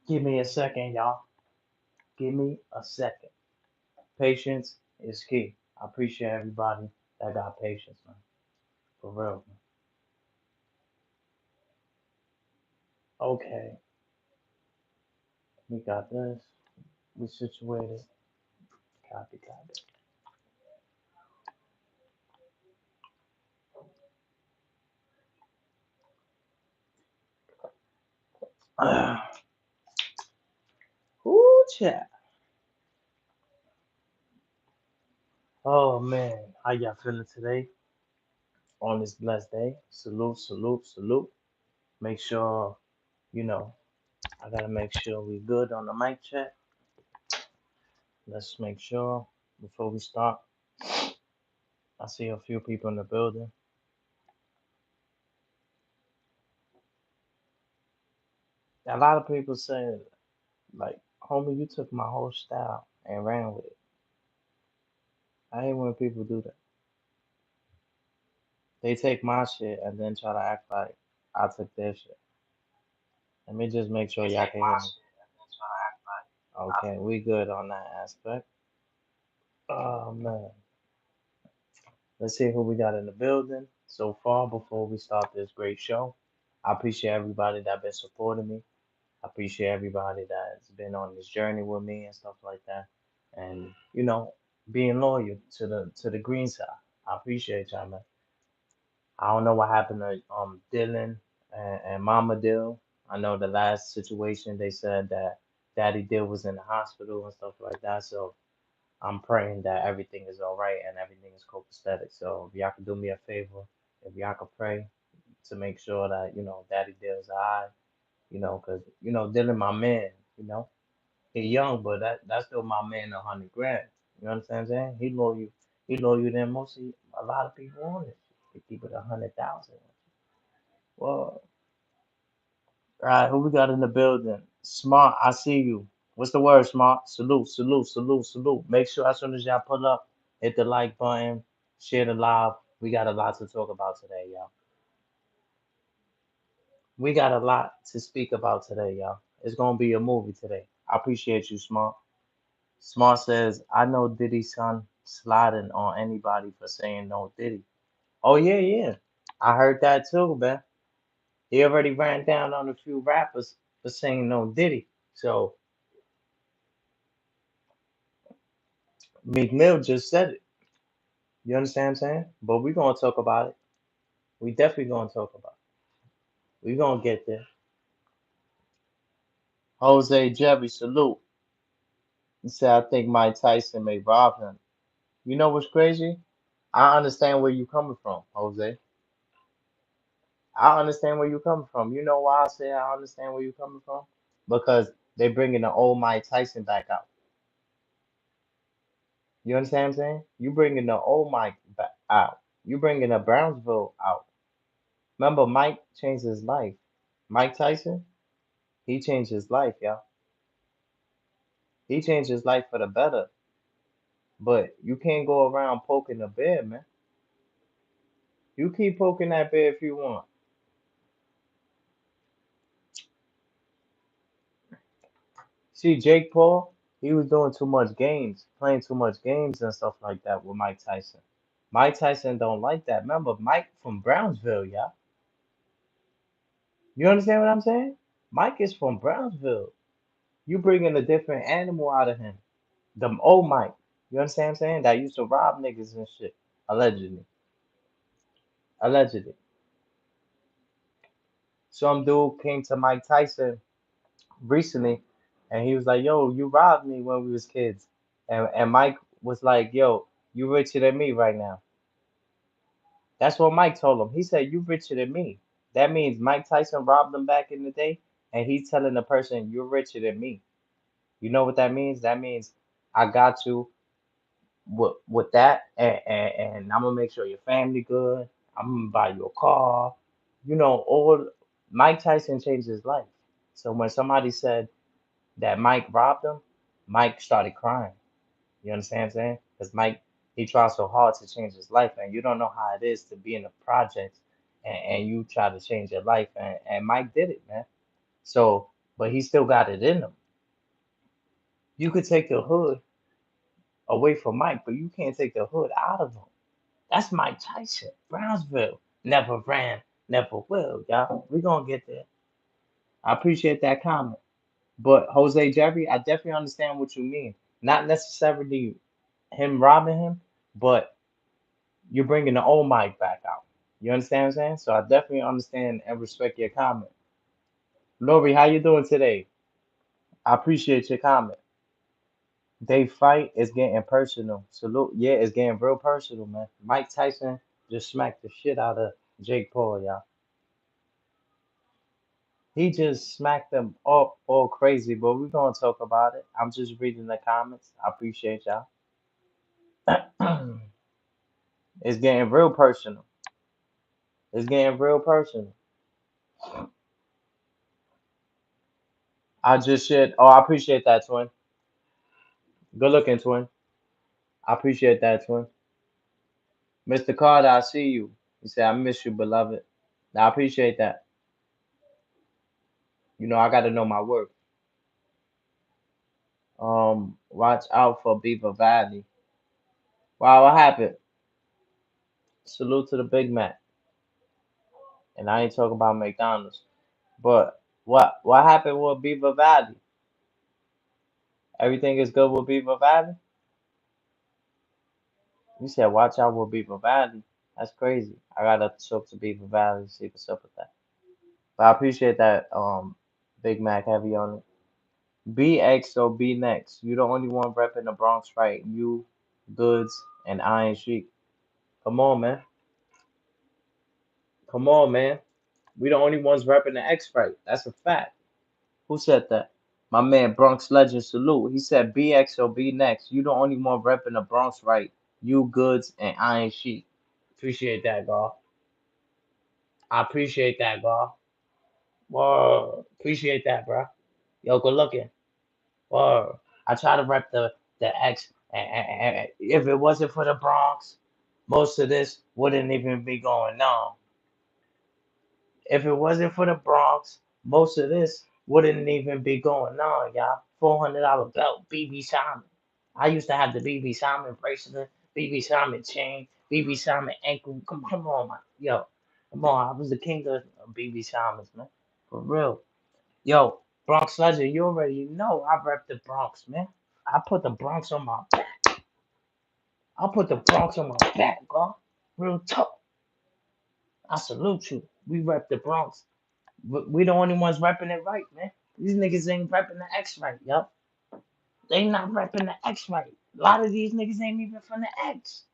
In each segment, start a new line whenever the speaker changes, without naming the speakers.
Give me a second, y'all. Give me a second. Patience is key. I appreciate everybody that got patience, man. For real, man. Okay, we got this. We situated. Copy, copy. Ooh, chat. Oh man, how y'all feeling today on this blessed day? Salute, salute, salute. Make sure, you know, I gotta make sure we good on the mic check. Let's make sure before we start. I see a few people in the building. A lot of people say, like, homie, you took my whole style and ran with it. I hate when people do that. They take my shit and then try to act like I took their shit. Let me just make sure y'all can hear me. Okay, we good on that aspect. Oh man. Let's see who we got in the building so far before we start this great show. I appreciate everybody that been supporting me. I appreciate everybody that's been on this journey with me and stuff like that. And being loyal to the green side. I appreciate y'all, man. I don't know what happened to Dylan and Mama Dill. I know the last situation they said that Daddy Dill was in the hospital and stuff like that. So I'm praying that everything is all right and everything is copacetic. So if y'all could do me a favor, if y'all could pray to make sure that Daddy Dill's alright, because Dylan my man, he young, but that's still my man, 100 grand. You know what I'm saying? He loyal than a lot of people on it. They keep it 100,000. Well, all right, who we got in the building? Smart, I see you. What's the word, Smart? Salute, salute, salute, salute. Make sure as soon as y'all pull up, hit the like button, share the live. We got a lot to talk about today, y'all. We got a lot to speak about today, y'all. It's gonna be a movie today. I appreciate you, Smart. Smart says, I know Diddy's son sliding on anybody for saying no Diddy. Oh yeah, yeah. I heard that too, man. He already ran down on a few rappers for saying no Diddy. So Meek Mill just said it. You understand what I'm saying? But we're gonna talk about it. We definitely gonna talk about it. We gonna get there. Jose Jerry, salute. He said, I think Mike Tyson may rob him. You know what's crazy? I understand where you coming from, Jose. I understand where you coming from. You know why I say I understand where you coming from? Because they bringing the old Mike Tyson back out. You understand what I'm saying? You bringing the old Mike back out. You bringing the Brownsville out. Remember, Mike changed his life. Mike Tyson, he changed his life, y'all. He changed his life for the better. But you can't go around poking the bear, man. You keep poking that bear if you want. See, Jake Paul, he was doing too much games, playing too much games and stuff like that with Mike Tyson. Mike Tyson don't like that. Remember, Mike from Brownsville, y'all. You understand what I'm saying? Mike is from Brownsville. You bringing a different animal out of him. The old Mike. You understand what I'm saying? That used to rob niggas and shit. Allegedly. Allegedly. Some dude came to Mike Tyson recently and he was like, yo, you robbed me when we was kids. And Mike was like, yo, you richer than me right now. That's what Mike told him. He said, you richer than me. That means Mike Tyson robbed him back in the day, and he's telling the person, you're richer than me. You know what that means? That means I got you with that, and I'm gonna make sure your family good. I'm gonna buy you a car. All Mike Tyson changed his life. So when somebody said that Mike robbed him, Mike started crying. You understand what I'm saying? Because Mike, he tried so hard to change his life, and you don't know how it is to be in the projects and you try to change your life. And Mike did it, man. So but he still got it in him. You could take the hood away from Mike, but you can't take the hood out of him. That's Mike Tyson. Brownsville never ran, never will, y'all. We gonna get there. I appreciate that comment. But Jose Jerry, I definitely understand what you mean. Not necessarily him robbing him, but you're bringing the old Mike back out. You understand what I'm saying? So I definitely understand and respect your comment. Lori, how you doing today? I appreciate your comment. They fight is getting personal. Salute, yeah, it's getting real personal, man. Mike Tyson just smacked the shit out of Jake Paul, y'all. He just smacked them up all crazy, but we're gonna talk about it. I'm just reading the comments. I appreciate y'all. It's getting real personal. It's getting real personal. I just shared. Oh, I appreciate that, twin. Good looking, twin. I appreciate that, twin. Mr. Carter, I see you. He said, I miss you, beloved. I appreciate that. You know, I got to know my worth. Watch out for Beaver Valley. Wow, what happened? Salute to the Big Mac. And I ain't talking about McDonald's. But what happened with Beaver Valley? Everything is good with Beaver Valley? You said watch out with Beaver Valley. That's crazy. I gotta talk to Beaver Valley and see what's up with that. But I appreciate that Big Mac heavy on it. BX or B next. You the only one repping the Bronx right. You, Goods, and Iron Sheik. Come on, man. Come on, man. We the only ones repping the X right. That's a fact. Who said that? My man Bronx Legend Salute. He said BX or B next. You the only one repping the Bronx right. You, Goods, and Iron Sheik. Appreciate that, God. I appreciate that, God. Whoa. Appreciate that, bro. Yo, good looking. Whoa. I try to rep the X. And if it wasn't for the Bronx, most of this wouldn't even be going on. If it wasn't for the Bronx, most of this wouldn't even be going on, y'all. $400 belt, BB Simon. I used to have the BB Simon bracelet, BB Simon chain, BB Simon ankle. Come on, man. Yo, come on. I was the king of BB Simons, man. For real. Yo, Bronx Legend, you already know I rep the Bronx, man. I put the Bronx on my back. I put the Bronx on my back, God. Real tough. I salute you. We rep the Bronx. We the only ones repping it right, man. These niggas ain't repping the X right, yo. They not repping the X right. A lot of these niggas ain't even from the X.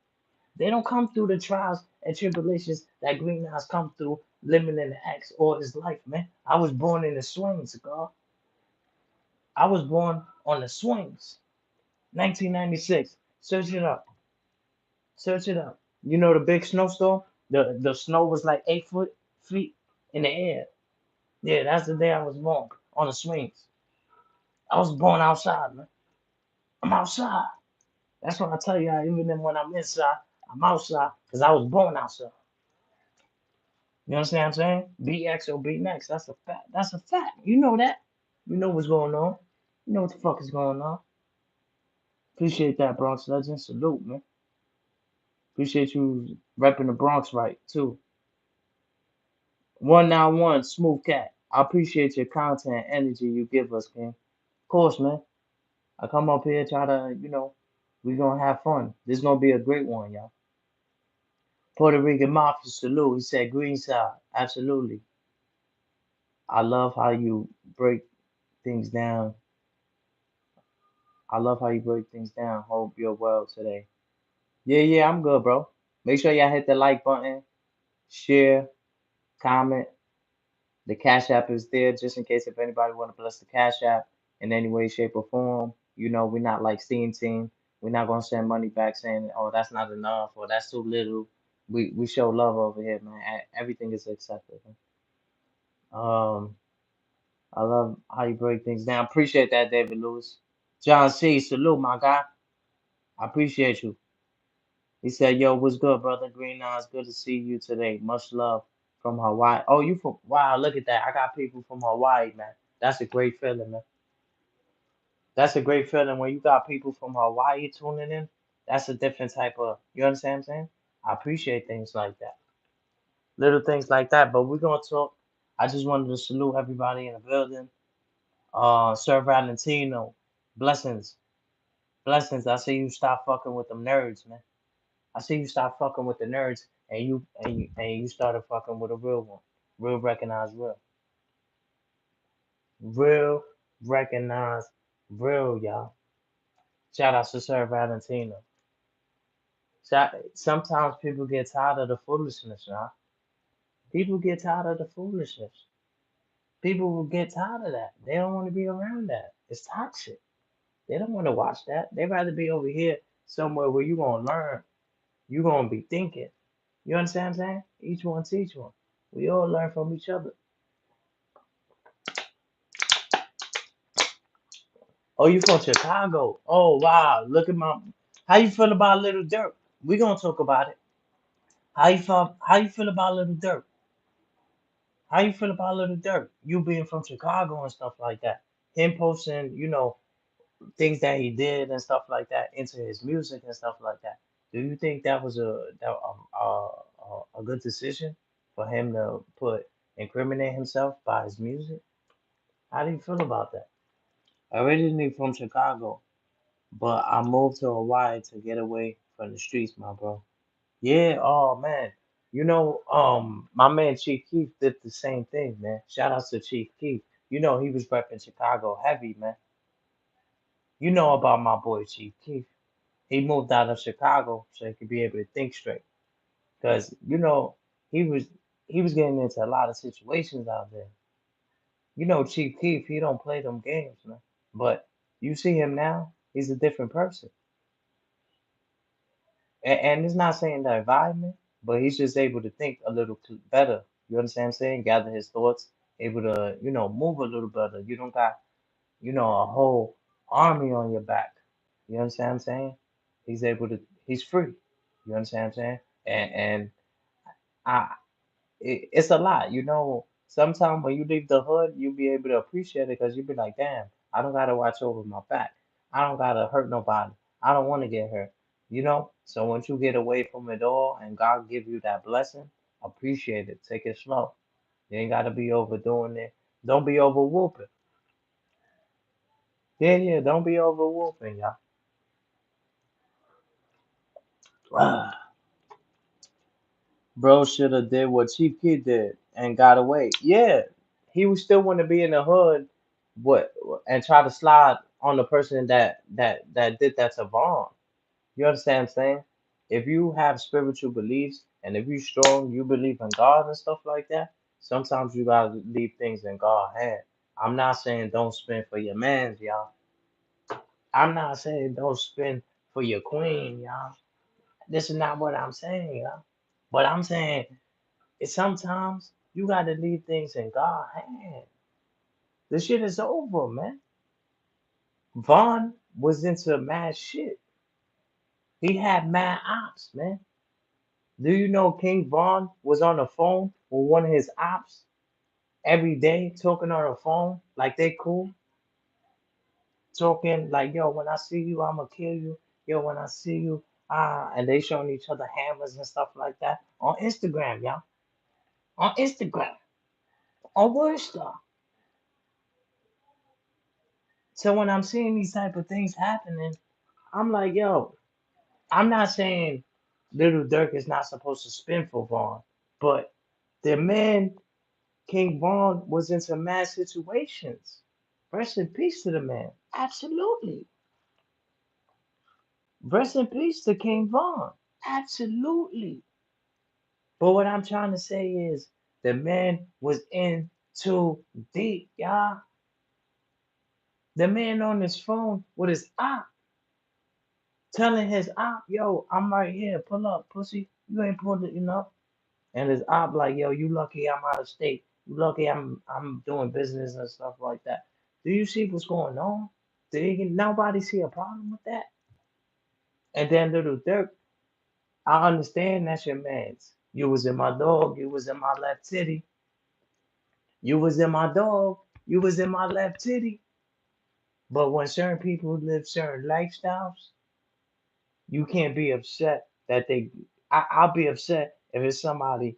They don't come through the trials and tribulations that Green Eyes come through living in the X all his life, man. I was born in the swings, girl. I was born on the swings. 1996. Search it up. Search it up. You know the big snowstorm? The snow was like 8 feet in the air. Yeah, that's the day I was born on the swings. I was born outside, man. I'm outside. That's what I tell you. Even when I'm inside, I'm outside because I was born outside. You understand what I'm saying? BX or B next. That's a fact. That's a fact. You know that. You know what's going on. You know what the fuck is going on. Appreciate that, Bronx Legend. Salute, man. Appreciate you repping the Bronx right, too. 191, Smooth Cat. I appreciate your content and energy you give us, King. Of course, man. I come up here, try to, we gonna have fun. This gonna be a great one, y'all. Puerto Rican Mafia salute. He said green side. Absolutely. I love how you break things down. I love how you break things down. Hope you're well today. Yeah, yeah, I'm good, bro. Make sure y'all hit the like button, share, comment. The Cash App is there just in case if anybody want to bless the Cash App in any way, shape, or form. You know, we're not like Steam Team. We're not gonna send money back saying, "Oh, that's not enough" or "That's too little." We show love over here, man. Everything is accepted. Um, I love how you break things down. Appreciate that, David Lewis. John C. Salute, my guy. I appreciate you. He said, "Yo, what's good, brother? Green Eyes, good to see you today. Much love from Hawaii." Oh, you from wow? Look at that. I got people from Hawaii, man. That's a great feeling, man. That's a great feeling when you got people from Hawaii tuning in. That's a different type of, you understand what I'm saying? I appreciate things like that. Little things like that. But we're gonna talk. I just wanted to salute everybody in the building. Sir Valentino, blessings, blessings. I see you stop fucking with them nerds, man. I see you stop fucking with the nerds, and you started fucking with a real one, real recognized real, real recognized real, y'all. Shout out to Sir Valentino. Sometimes people get tired of the foolishness, y'all. People get tired of the foolishness. People will get tired of that. They don't want to be around that. It's toxic. They don't want to watch that. They rather be over here somewhere where you gonna learn. You gonna be thinking. You understand what I'm saying? Each one teach one. We all learn from each other. Oh, you from Chicago? Oh wow. Look at my. How you feel about Little Dirk? We gonna talk about it. How you feel about Little Dirk? How you feel about Little Dirk? You being from Chicago and stuff like that. Him posting, things that he did and stuff like that into his music and stuff like that. Do you think that was a good decision for him to put incriminate himself by his music? How do you feel about that? Originally from Chicago, but I moved to Hawaii to get away from the streets, my bro. Yeah, oh man. My man Chief Keef did the same thing, man. Shout out to Chief Keef. He was repping Chicago heavy, man. You know about my boy Chief Keef. He moved out of Chicago so he could be able to think straight. Cause he was he was getting into a lot of situations out there. Chief Keef, he don't play them games, man. But you see him now, he's a different person. And it's not saying that environment, but he's just able to think a little better. You understand what I'm saying? Gather his thoughts, able to, move a little better. You don't got, a whole army on your back. You understand what I'm saying? He's free. You understand what I'm saying? And I, it's a lot, Sometimes when you leave the hood, you'll be able to appreciate it because you'll be like, damn, I don't gotta watch over my back. I don't gotta hurt nobody. I don't want to get hurt, So once you get away from it all and God give you that blessing, appreciate it. Take it slow. You ain't gotta be overdoing it. Don't be over whooping. Yeah, yeah, don't be over whooping, y'all. Bro should have did what Chief Keef did and got away. Yeah, he would still want to be in the hood, what and try to slide on the person that did that to Vaughn. You understand what I'm saying? If you have spiritual beliefs and if you strong, you believe in God and stuff like that. Sometimes you gotta leave things in God's hand. I'm not saying don't spend for your mans, y'all. I'm not saying don't spend for your queen, y'all. This is not what I'm saying, y'all. But I'm saying sometimes you got to leave things in God's hand. This shit is over, man. Vaughn was into mad shit. He had mad ops, man. Do you know King Vaughn was on the phone with one of his ops every day, talking on the phone like they cool, talking like, yo, when I see you, I'ma kill you. Yo, when I see you, and they showing each other hammers and stuff like that on Instagram, y'all. On Instagram, on Word Star. So when I'm seeing these type of things happening, I'm like, yo, I'm not saying Little Dirk is not supposed to spin for Vaughn, but the man, King Vaughn, was in some mad situations. Rest in peace to the man. Absolutely. Rest in peace to King Vaughn. Absolutely. But what I'm trying to say is the man was in too deep, y'all. The man on his phone with his op, telling his op, yo, I'm right here, pull up, pussy. You ain't pulled it enough. And his op like, yo, you lucky I'm out of state. You lucky I'm doing business and stuff like that. Do you see what's going on? Nobody see a problem with that? And then Little Dirk, I understand that's your man's. You was in my dog, you was in my left city, you was in my dog. You was in my left titty. But when certain people live certain lifestyles, you can't be upset that they. I'll be upset if it's somebody.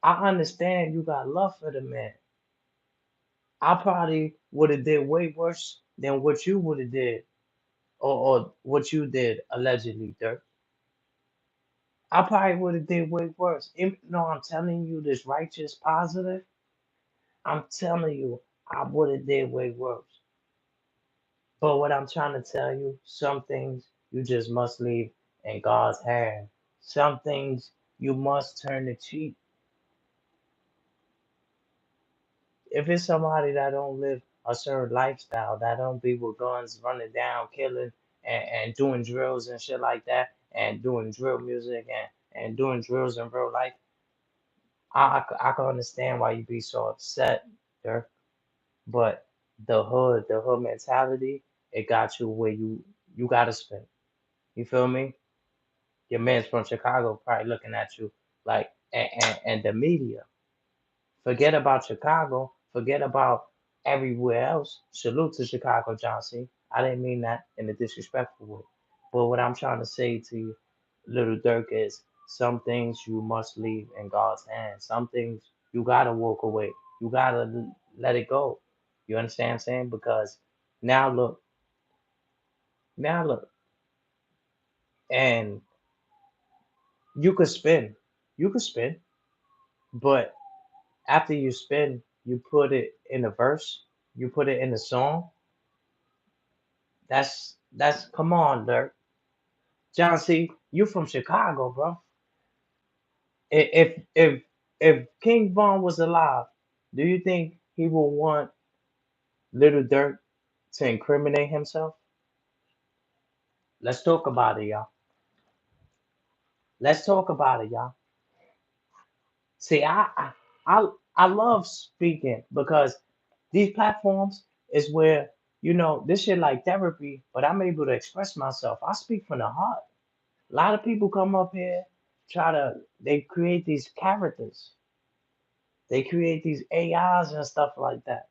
I understand you got love for the man. I probably would have did way worse than what you would have did, or what you did allegedly, Dirk. I probably would have did way worse. No, I'm telling you this righteous positive. I'm telling you, I would have did way worse. But what I'm trying to tell you, some things you just must leave in God's hand. Some things you must turn the cheek. If it's somebody that don't live a certain lifestyle, that don't be with guns running down, killing, and doing drills and shit like that, and doing drill music and doing drills in real life, I can understand why you be so upset, there. But the hood mentality, it got you where you gotta spend. You feel me? Your man's from Chicago probably looking at you like, and the media. Forget about Chicago. Forget about everywhere else. Salute to Chicago, John C. I didn't mean that in a disrespectful way. But what I'm trying to say to you, Little Dirk, is some things you must leave in God's hands. Some things you gotta walk away. You gotta let it go. You understand what I'm saying? Because now look, now look, and you could spin. You could spin, but after you spin, you put it in a verse, you put it in a song. That's come on, Dirk. John C, you from Chicago, bro. If King Von was alive, do you think he would want Little Dirk to incriminate himself? Let's talk about it, y'all. Let's talk about it, y'all. See, I I love speaking because these platforms is where this shit like therapy, but I'm able to express myself. I speak from the heart. A lot of people come up here, they create these characters, they create these AIs and stuff like that.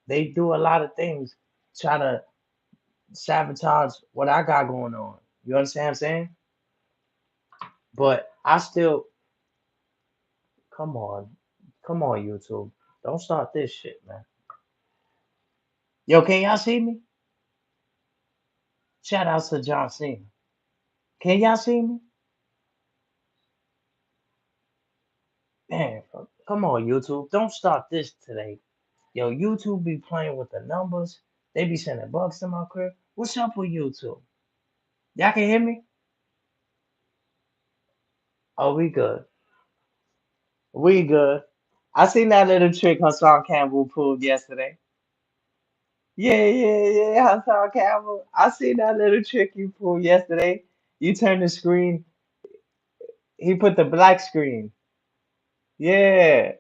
They do a lot of things, try to sabotage what I got going on. You understand what I'm saying? But I still, come on, come on, YouTube. Don't start this shit, man. Yo, can y'all see me? Shout out to John Cena. Can y'all see me? Man, come on, YouTube. Don't start this today. Yo, YouTube be playing with the numbers. They be sending bugs to my crib. What's up with YouTube? Y'all can hear me? Oh, we good. We good. I seen that little trick Hassan Campbell pulled yesterday. Yeah, Hassan Campbell. I seen that little trick you pulled yesterday. You turned the screen, he put the black screen. Yeah.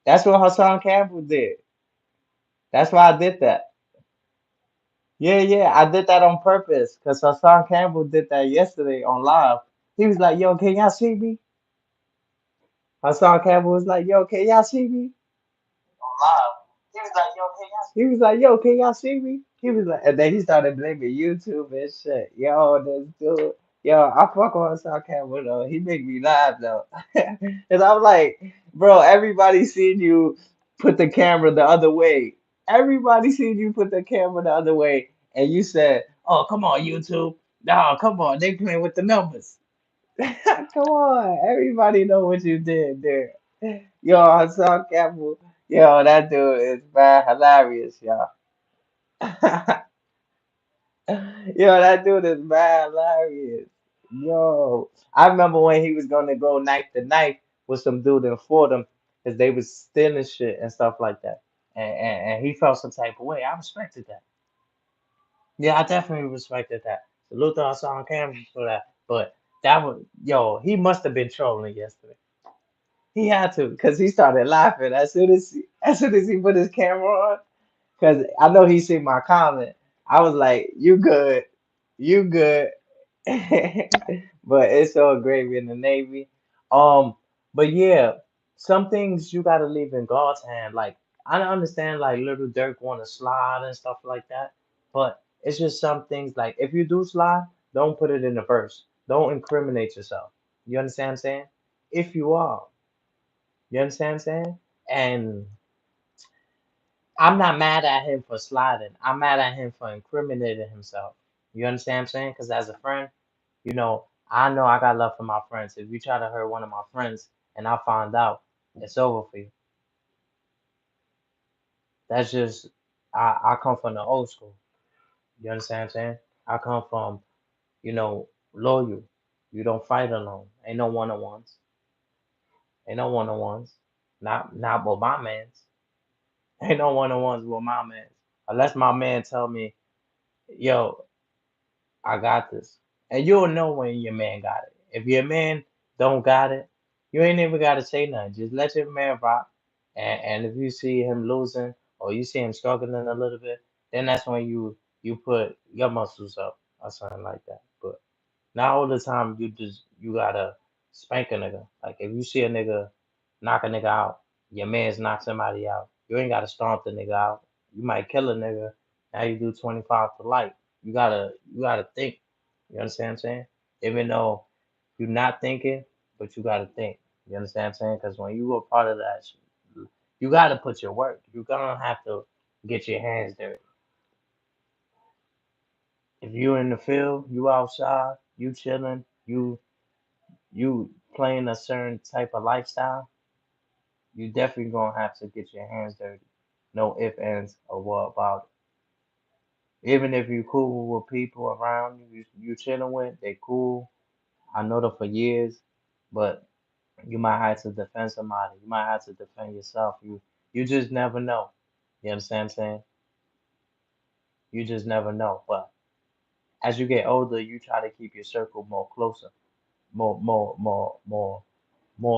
That's what Hassan Campbell did. That's why I did that. Yeah, I did that on purpose because Hassan Campbell did that yesterday on live. He was like, "Yo, can y'all see me?" Hassan Campbell was like, "Yo, can y'all see me?" On live. He was like, "Yo, can y'all see me?" He was like, and then he started blaming YouTube and shit. Yo, this dude, yo, I fuck with Hassan Campbell though. He make me laugh though, and I'm like, bro, everybody seen you put the camera the other way. Everybody seen you put the camera the other way, and you said, "Oh, come on, YouTube. No, come on, they playing with the numbers." Come on, everybody know what you did there. Yo, Hassan Campbell. Yo, that dude is bad hilarious, yo. Yo, that dude is mad hilarious. Yo, I remember when he was gonna go knife to knife with some dude in Fordham because they was stealing shit and stuff like that. And he felt some type of way. I respected that. Yeah, I definitely respected that. Salute to Hassan Campbell for that. But that was, yo, he must have been trolling yesterday. He had to, because he started laughing as soon as he put his camera on. Because I know he seen my comment. I was like, "You good? You good?" But it's all gravy in the Navy. Um, but yeah. Some things you gotta leave in God's hand. Like I understand like little Dirk wanna slide and stuff like that, but it's just some things like if you do slide, don't put it in the verse. Don't incriminate yourself. You understand what I'm saying? If you are, you understand what I'm saying? And I'm not mad at him for sliding. I'm mad at him for incriminating himself. You understand what I'm saying? Because as a friend, I know I got love for my friends. If you try to hurt one of my friends and I find out, it's over for you. That's just I come from the old school. You understand what I'm saying? I come from, loyal. You don't fight alone. Ain't no one on ones. Ain't no one on ones. Not with my mans. Ain't no one on ones with my mans. Unless my man tell me, yo, I got this. And you'll know when your man got it. If your man don't got it, you ain't even gotta say nothing. Just let your man rock. And if you see him losing or you see him struggling a little bit, then that's when you put your muscles up or something like that. But not all the time you gotta spank a nigga. Like if you see a nigga knock a nigga out, your man's knock somebody out. You ain't gotta stomp the nigga out. You might kill a nigga. Now you do 25 to life. You gotta think. You understand what I'm saying? Even though you're not thinking, but you gotta think. You understand what I'm saying? Because when you were part of that, you gotta put your work. You're gonna have to get your hands dirty. If you in the field, you outside, you chilling, you playing a certain type of lifestyle, you definitely gonna have to get your hands dirty. No ifs, ands, or what about it. Even if you cool with people around you chilling with, they cool. I know them for years, but you might have to defend somebody. You might have to defend yourself. You just never know. You understand what I'm saying? You just never know. But as you get older, you try to keep your circle more closer, more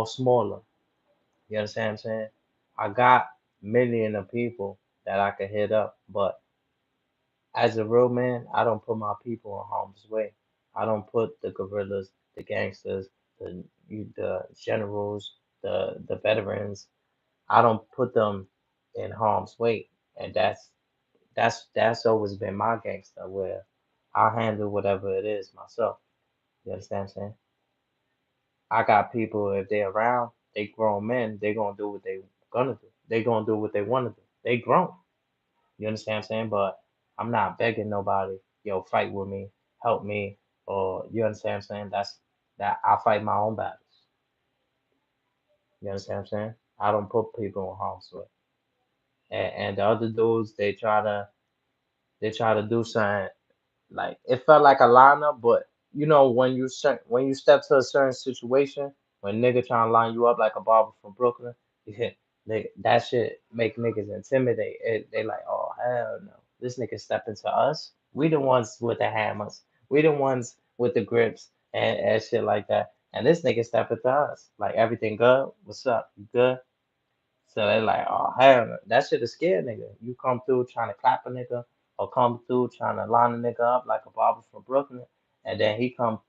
smaller. You understand what I'm saying? I got million of people that I could hit up, but as a real man, I don't put my people in harm's way. I don't put the gorillas, the gangsters, the generals, the veterans. I don't put them in harm's way, and that's always been my gangster where I'll handle whatever it is myself. You understand what I'm saying? I got people if they're around, they grown men, they gonna do what they gonna do. They gonna do what they wanna do. They grown. You understand what I'm saying? But I'm not begging nobody, yo, fight with me, help me, or you understand what I'm saying? That I fight my own battles. You understand what I'm saying? I don't put people in harm's way. And the other dudes, they try to do something. Like it felt like a lineup, but when you step to a certain situation, when nigga trying to line you up like a barber from Brooklyn, yeah, that shit make niggas intimidate. They like, oh hell no, this nigga stepping to us. We the ones with the hammers. We the ones with the grips and shit like that. And this nigga stepping to us. Like everything good? What's up? You good? So they like, oh hell no. That shit is scared nigga. You come through trying to clap a nigga or come through trying to line a nigga up like a barber from Brooklyn, and then he come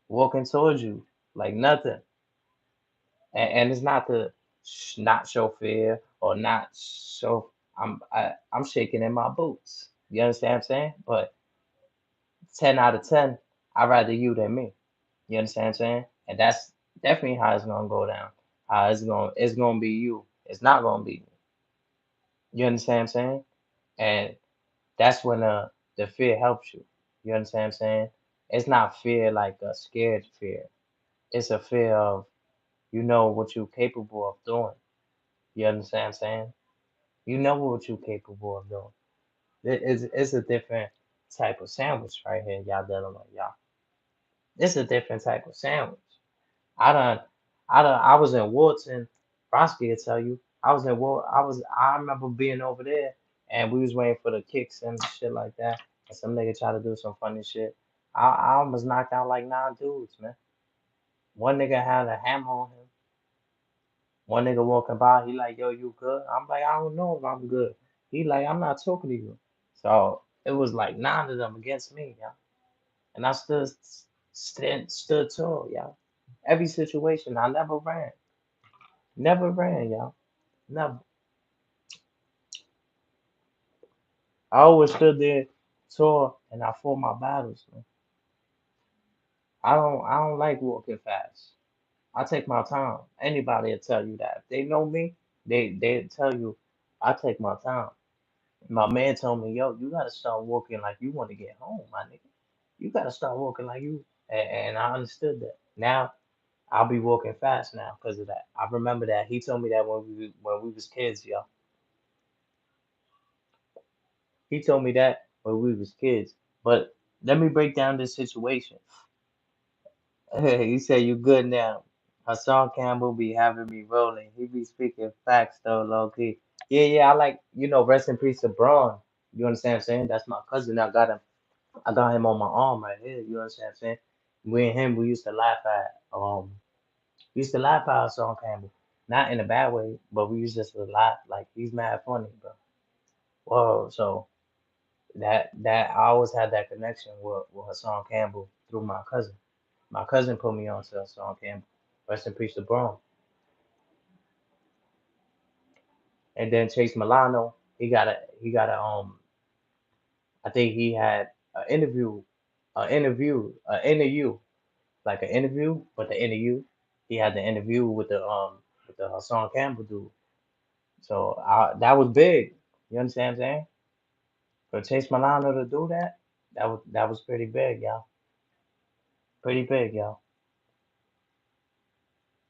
walking towards you like nothing. And it's not to not show fear or not show I'm shaking in my boots. You understand what I'm saying? But 10 out of 10, I'd rather you than me. You understand what I'm saying? And that's definitely how it's gonna go down. How it's gonna be you. It's not gonna be me. You understand what I'm saying? And that's when the fear helps you. You understand what I'm saying? It's not fear like a scared fear. It's a fear of you know what you're capable of doing. You understand what I'm saying? You know what you're capable of doing. It's a different type of sandwich right here, y'all dealing with y'all. It's a different type of sandwich. I done, I was in Wharton. Broski will tell you, I was in War. I remember being over there, and we was waiting for the kicks and shit like that. And some nigga tried to do some funny shit. I almost knocked out like 9 dudes, man. One nigga had a hammer on him. One nigga walking by, he like, yo, you good? I'm like, I don't know if I'm good. He like, I'm not talking to you. So it was like 9 of them against me, yeah. And I stood tall, yeah. Every situation, I never ran. Never ran, y'all. Never. I always stood there, tall, and I fought my battles, man. I don't like walking fast. I take my time. Anybody will tell you that. If they know me, they tell you I take my time. My man told me, yo, you gotta start walking like you want to get home, my nigga. You gotta start walking like you. And I understood that. Now I'll be walking fast now because of that. I remember that he told me that when we was kids, yo. He told me that when we was kids. But let me break down this situation. He said you good now. Hassan Campbell be having me rolling. He be speaking facts though, low key. Yeah, yeah, I like, rest in peace to Braun. You understand what I'm saying? That's my cousin. I got him on my arm right here. You understand what I'm saying? We and him, we used to laugh at Hassan Campbell. Not in a bad way, but we used just to laugh. Like he's mad funny, bro. Whoa, so that I always had that connection with Hassan Campbell through my cousin. My cousin put me on to Hassan Campbell. Rest in peace to Braun. And then Chase Milano, I think he had an interview, like an interview, but the interview, he had the interview with the Hassan Campbell dude. So that was big. You understand what I'm saying? For Chase Milano to do that, that was pretty big, y'all. Pretty big, y'all.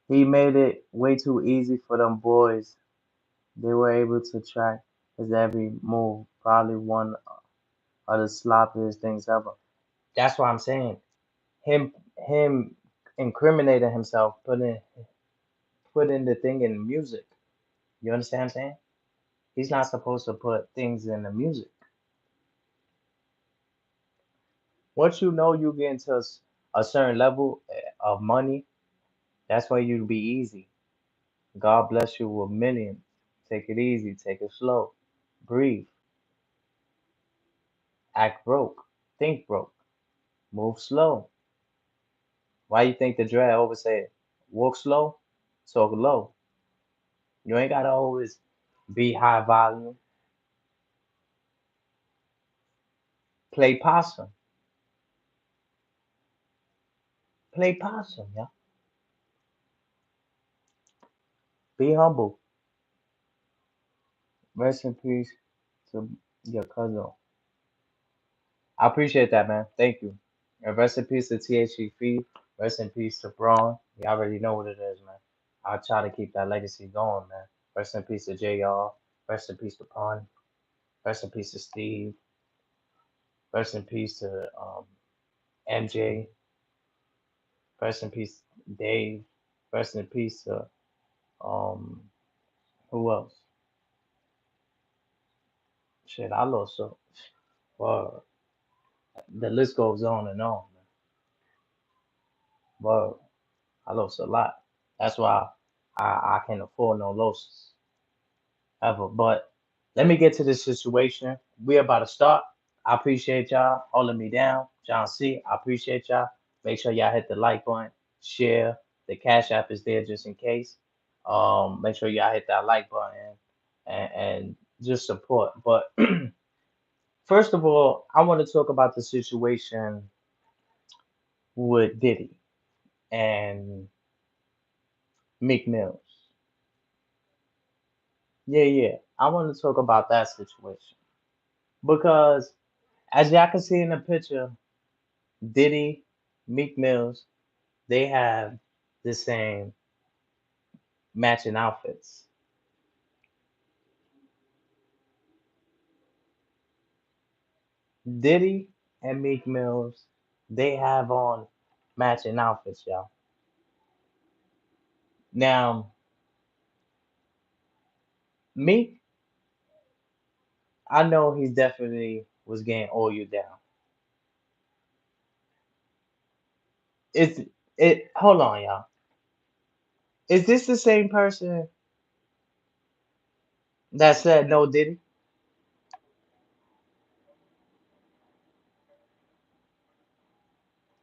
He made it way too easy for them boys. They were able to track his every move. Probably one of the sloppiest things ever. That's what I'm saying. Him incriminating himself, putting the thing in music. You understand what I'm saying? He's not supposed to put things in the music. Once you get into a certain level of money, that's when you be easy. God bless you with millions. Take it easy, take it slow, breathe, act broke, think broke, move slow. Why you think the dread always say, walk slow, talk low? You ain't gotta always be high volume. Play possum, play possum, yeah. Be humble. Rest in peace to your cousin. I appreciate that, man. Thank you. And rest in peace to THC Feed. Rest in peace to Braun. You already know what it is, man. I'll try to keep that legacy going, man. Rest in peace to JR. Rest in peace to Pun. Rest in peace to Steve. Rest in peace to MJ. Rest in peace Dave. Rest in peace to um who else? Shit, I lost so well, the list goes on and on, man. But I lost a lot. That's why I can't afford no losses ever. But let me get to this situation. We about to start. I appreciate y'all holding me down. John C. I appreciate y'all. Make sure y'all hit the like button, share. The Cash App is there just in case. Make sure y'all hit that like button and just support. But first of all, I want to talk about the situation with Diddy and Meek Mills. Yeah, yeah. I want to talk about that situation because, as y'all can see in the picture, Diddy, Meek Mills, they have the same matching outfits. Diddy and Meek Mills, they have on matching outfits, y'all. Now, Meek, I know he definitely was getting all you down. It's hold on, y'all. Is this the same person that said no Diddy?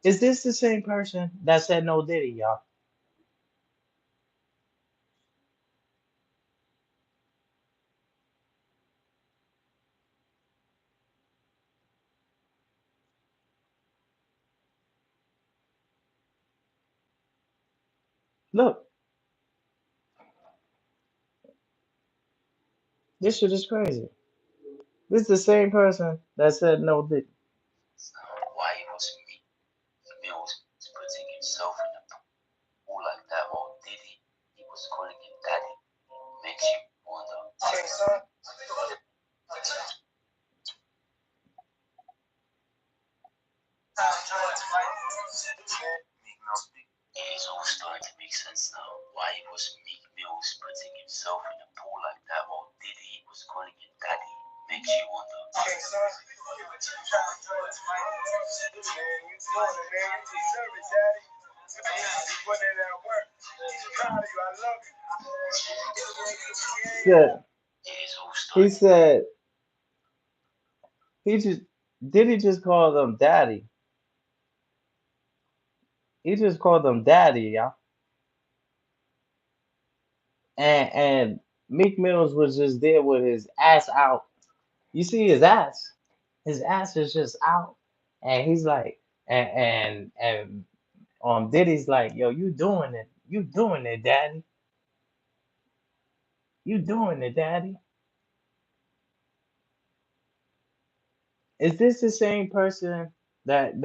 Is this the same person that said no Diddy, y'all? Look, this shit is crazy. This is the same person that said no dick. Why was Meek Mills putting himself in a pool like that, or did he was calling him daddy? Makes you wonder. Tyson. It is all starting to make sense now. Why was Meek Mills putting himself in a pool like that, or did he was calling him daddy? Makes you wonder. Said, he said he just did he just call them daddy? He just called them daddy, y'all. And Meek Mills was just there with his ass out. You see his ass. His ass is just out. And he's like, and Diddy's like, yo, you doing it. You doing it, daddy. You doing it, daddy. Is this the same person that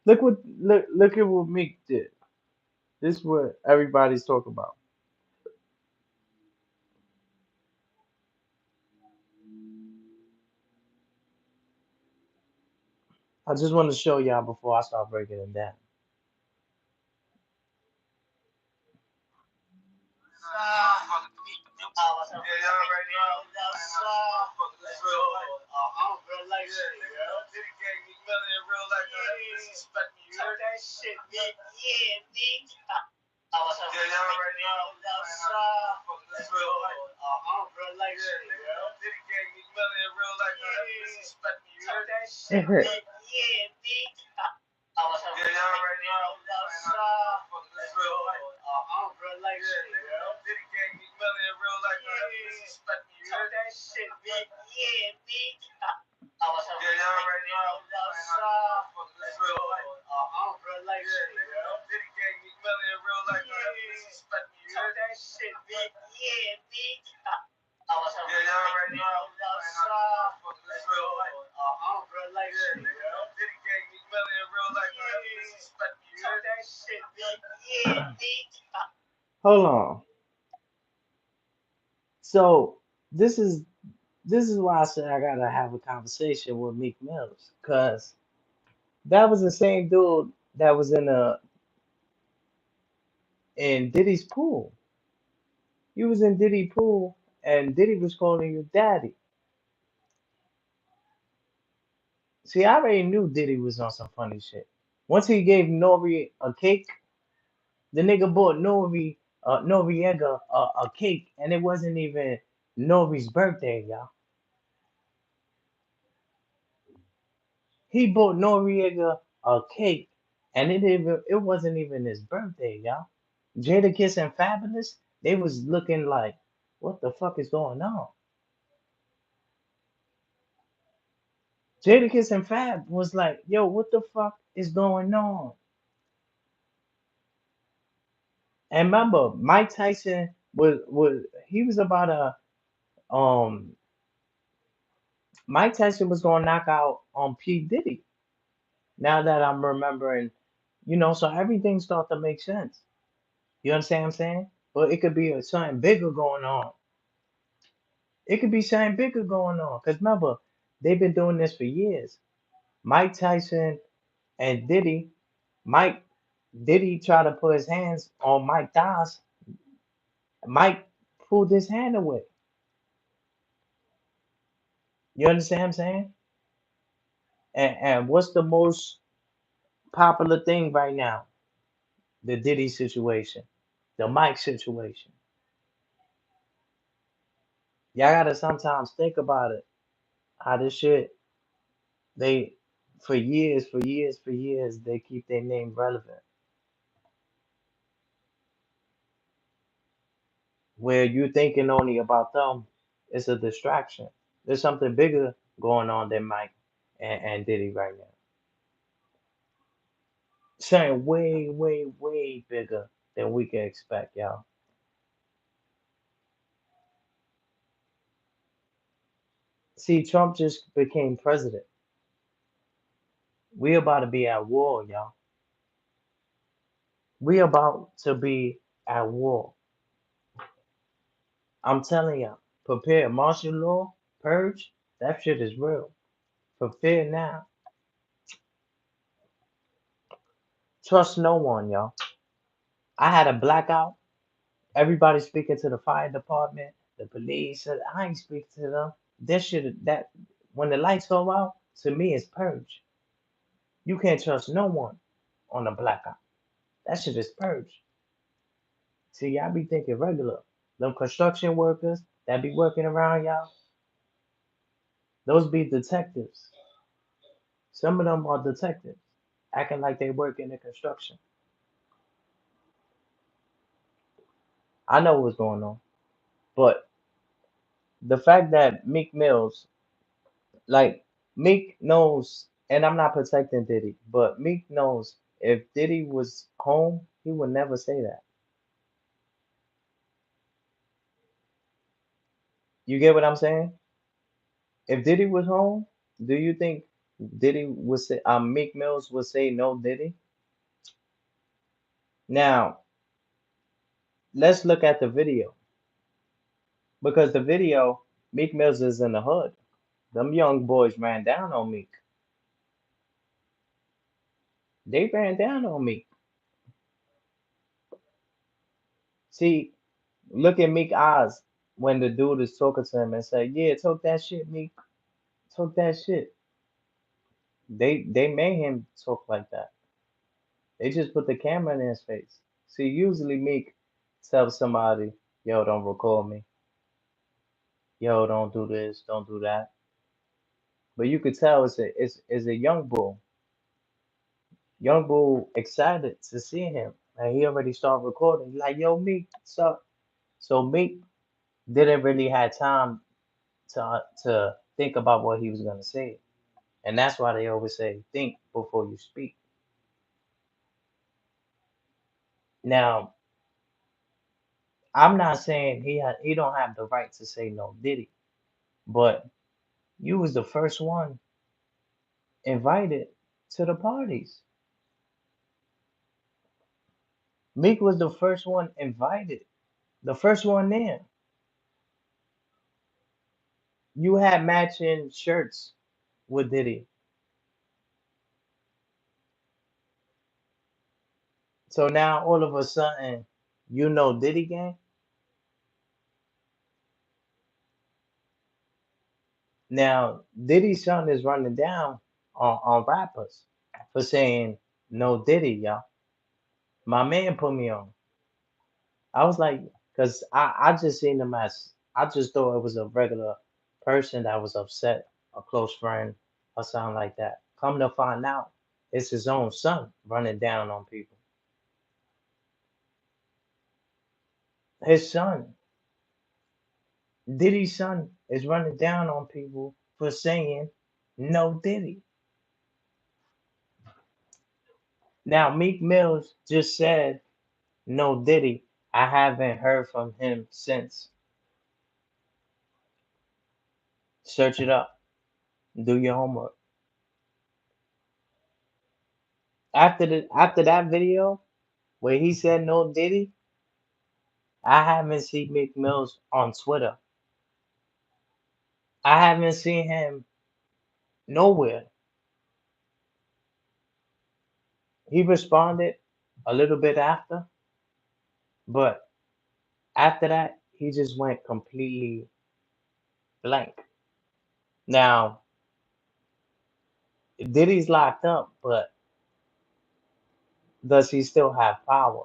look at what Meek did. This is what everybody's talking about. I just want to show y'all before I start breaking it down. Hold on. So this is why I said I gotta have a conversation with Meek Mills, cause that was the same dude that was in Diddy's pool. You was in Diddy pool, and Diddy was calling you daddy. See, I already knew Diddy was on some funny shit. Once he gave Nori a cake, the nigga bought Noriega a cake, and it wasn't even Nori's birthday, y'all. He bought Noriega a cake, and it wasn't even his birthday, y'all. Jada Kiss and Fabulous, they was looking like, what the fuck is going on? Jada Kiss and Fab was like, yo, what the fuck is going on? And remember, Mike Tyson was he was about um Mike Tyson was gonna knock out on P. Diddy. Now that I'm remembering, so everything started to make sense. You understand what I'm saying? But it could be something bigger going on. It could be something bigger going on. Because remember, they've been doing this for years. Mike Tyson and Diddy, Mike Diddy tried to put his hands on Mike Dawes. Mike pulled his hand away. You understand what I'm saying? And what's the most popular thing right now? The Diddy situation, the Mike situation. Y'all gotta sometimes think about it. How this shit, they, for years, they keep their name relevant. Where you thinking only about them, it's a distraction. There's something bigger going on than Mike and Diddy right now. Something way, way, way bigger. than we can expect, y'all. See, Trump just became president. We about to be at war, y'all. We about to be at war. I'm telling y'all, prepare. Martial law, purge, that shit is real. Prepare now. Trust no one, y'all. I had a blackout. Everybody speaking to the fire department, the police. I ain't speaking to them. That shit, that when the lights go out, to me, it's purge. You can't trust no one on a blackout. That shit is purge. See, y'all be thinking regular. Them construction workers that be working around y'all, those be detectives. Some of them are detectives, acting like they work in the construction. I know what's going on. But the fact that Meek Mills, like Meek knows, and I'm not protecting Diddy, but Meek knows if Diddy was home, he would never say that. You get what I'm saying? If Diddy was home, do you think Diddy would say, Meek Mills would say no Diddy? Now, let's look at the video because the video, Meek Mills is in the hood. Them young boys ran down on Meek. They ran down on Meek. See, look at Meek eyes when the dude is talking to him and say, "Yeah, talk that shit, Meek. Talk that shit." They made him talk like that. They just put the camera in his face. See, usually Meek tells somebody, "Yo, don't record me. Yo, don't do this, don't do that." But you could tell it's a young bull excited to see him, and he already started recording. He's like, "Yo, Meek, what's up?" So Meek didn't really have time to think about what he was gonna say. And that's why they always say, think before you speak. Now, I'm not saying he don't have the right to say no Diddy, but you was the first one invited to the parties. Meek was the first one invited, the first one there. You had matching shirts with Diddy. So now all of a sudden, you know Diddy gang. Now Diddy's son is running down on rappers for saying no Diddy, y'all. My man put me on. I was like, because I just seen him as, I just thought it was a regular person that was upset, a close friend, or something like that. Come to find out, it's his own son running down on people. His son, Diddy's son, is running down on people for saying no Diddy. Now, Meek Mills just said no Diddy. I haven't heard from him since. Search it up. Do your homework. After that video where he said no Diddy, I haven't seen Meek Mills on Twitter. I haven't seen him nowhere. He responded a little bit after, but after that, he just went completely blank. Now, Diddy's locked up, but does he still have power?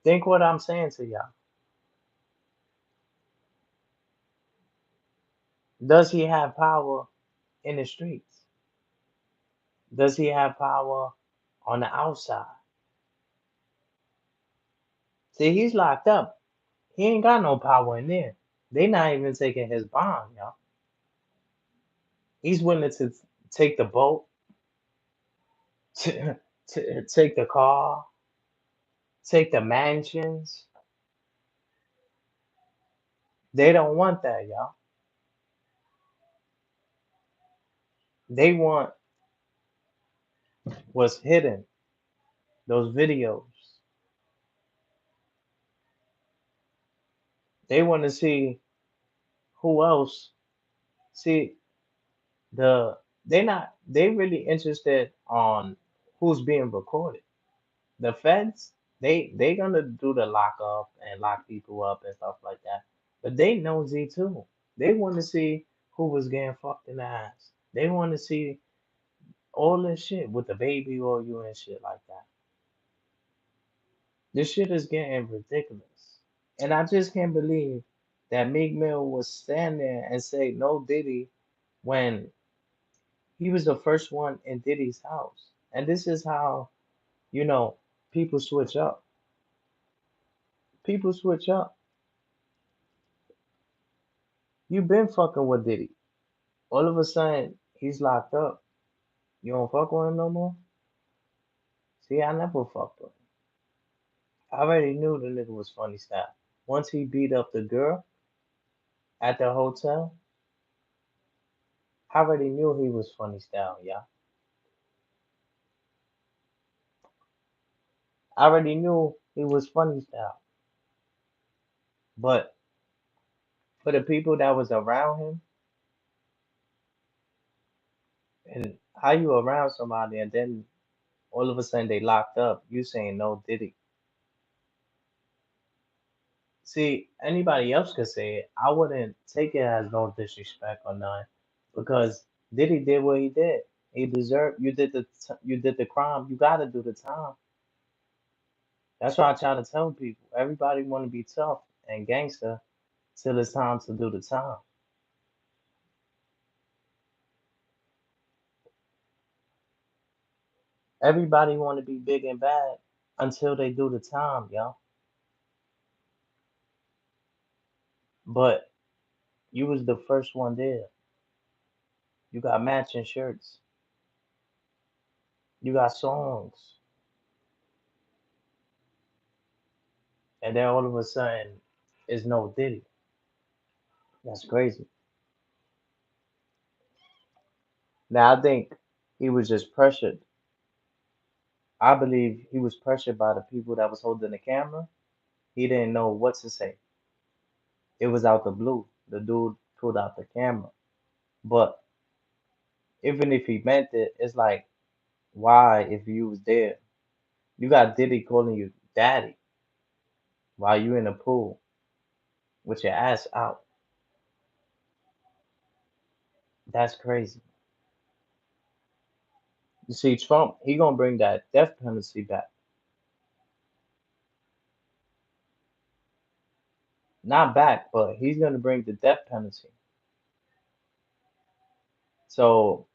Think what I'm saying to y'all. Does he have power in the streets? Does he have power on the outside? See, he's locked up. He ain't got no power in there. They not even taking his bond, y'all. He's willing to take the boat. take the car, take the mansions. They don't want that, y'all. They want what's hidden, those videos. They want to see who else. See, they really interested on who's being recorded. The feds, they gonna do the lock up and lock people up and stuff like that. But they know Z too. They want to see who was getting fucked in the ass. They want to see all this shit with the baby or you and shit like that. This shit is getting ridiculous. And I just can't believe that Meek Mill was stand there and say no Diddy when he was the first one in Diddy's house. And this is how, you know, people switch up. People switch up. You've been fucking with Diddy. All of a sudden, he's locked up. You don't fuck with him no more? See, I never fucked with him. I already knew the nigga was funny style. Once he beat up the girl at the hotel, I already knew he was funny style, yeah. I already knew he was funny style. But for the people that was around him, and how you around somebody and then all of a sudden they locked up, you saying no Diddy. See, anybody else could say it. I wouldn't take it as no disrespect or none, because Diddy did what he did. He deserved. You did the crime. You gotta do the time. That's why I try to tell people. Everybody want to be tough and gangster till it's time to do the time. Everybody want to be big and bad until they do the time, yo. But you was the first one there. You got matching shirts. You got songs, and then all of a sudden, it's no Diddy. That's crazy. Now I think he was just pressured. I believe he was pressured by the people that was holding the camera. He didn't know what to say. It was out the blue. The dude pulled out the camera. But even if he meant it, it's like, why if you was there? You got Diddy calling you daddy while you in the pool with your ass out. That's crazy. You see, Trump, he gonna bring that death penalty back. Not back, but he's gonna bring the death penalty. So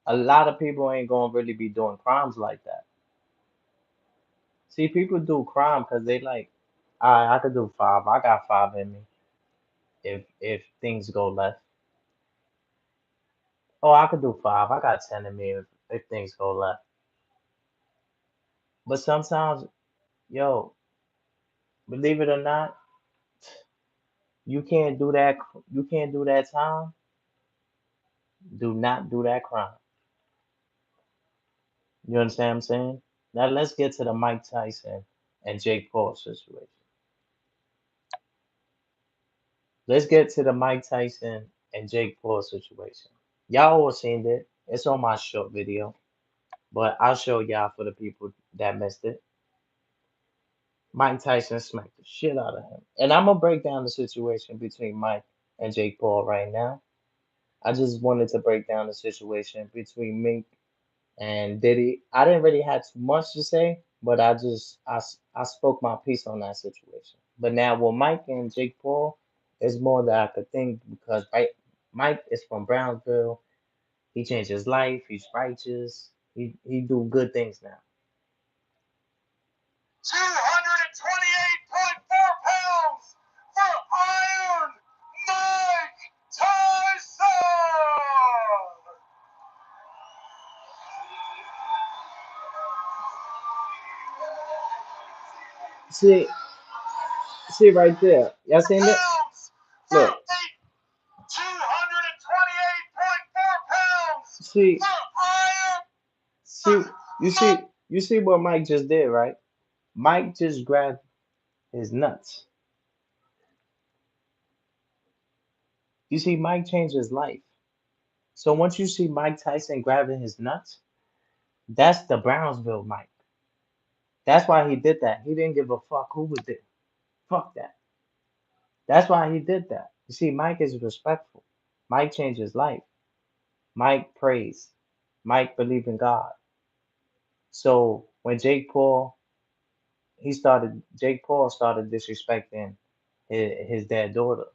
a lot of people ain't gonna really be doing crimes like that. See, people do crime because they like, I could do five. I got five in me if things go left. Oh, I could do five. I got 10 in me if things go left. But sometimes, yo, believe it or not, you can't do that. You can't do that time. Do not do that crime. You understand what I'm saying? Now let's get to the Mike Tyson and Jake Paul situation. Let's get to the Mike Tyson and Jake Paul situation. Y'all all seen it. It's on my short video, but I'll show y'all for the people that missed it. Mike Tyson smacked the shit out of him. And I'm gonna break down the situation between Mike and Jake Paul right now. I just wanted to break down the situation between Meek and Diddy. I didn't really have too much to say, but I spoke my piece on that situation. But now with Mike and Jake Paul, it's more that I could think because right, Mike is from Brownsville. He changed his life. He's righteous. He do good things now.
228.4 pounds for Iron Mike Tyson!
See, see right there. Y'all seen it?
pounds for
Look.
weight 228.4 pounds
See,
for iron
see, you see, you see what Mike just did, right? Mike just grabbed his nuts. You see, Mike changed his life. So once you see Mike Tyson grabbing his nuts, that's the Brownsville Mike. That's why he did that. He didn't give a fuck who was there. Fuck that. That's why he did that. You see, Mike is respectful. Mike changed his life. Mike prays. Mike believed in God. So when Jake Paul started disrespecting his dead daughter.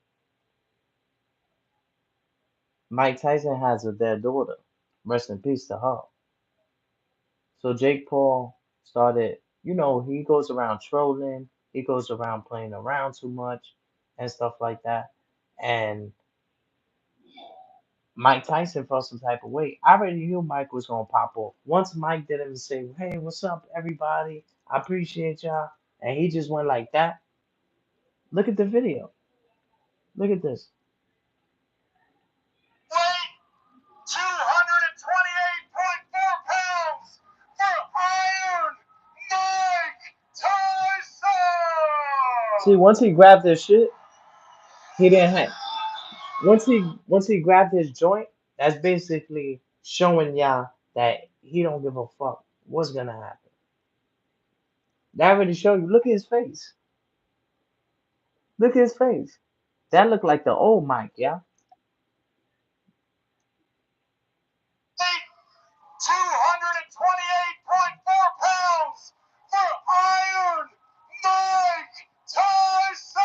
Mike Tyson has a dead daughter. Rest in peace to her. So Jake Paul started, he goes around trolling, he goes around playing around too much and stuff like that. And Mike Tyson felt some type of way. I already knew Mike was gonna pop off. Once Mike did it and say, "Hey, what's up, everybody? I appreciate y'all," and he just went like that. Look at the video. Look at this.
weight 228.4 pounds for Iron Mike
See,
Tyson.
once he grabbed his shit, he didn't have. Once he grabbed his joint, that's basically showing y'all that he don't give a fuck what's gonna happen. That already show you. Look at his face. Look at his face. That looked like the old Mike, yeah.
Weight 228.4 pounds for Iron Mike Tyson.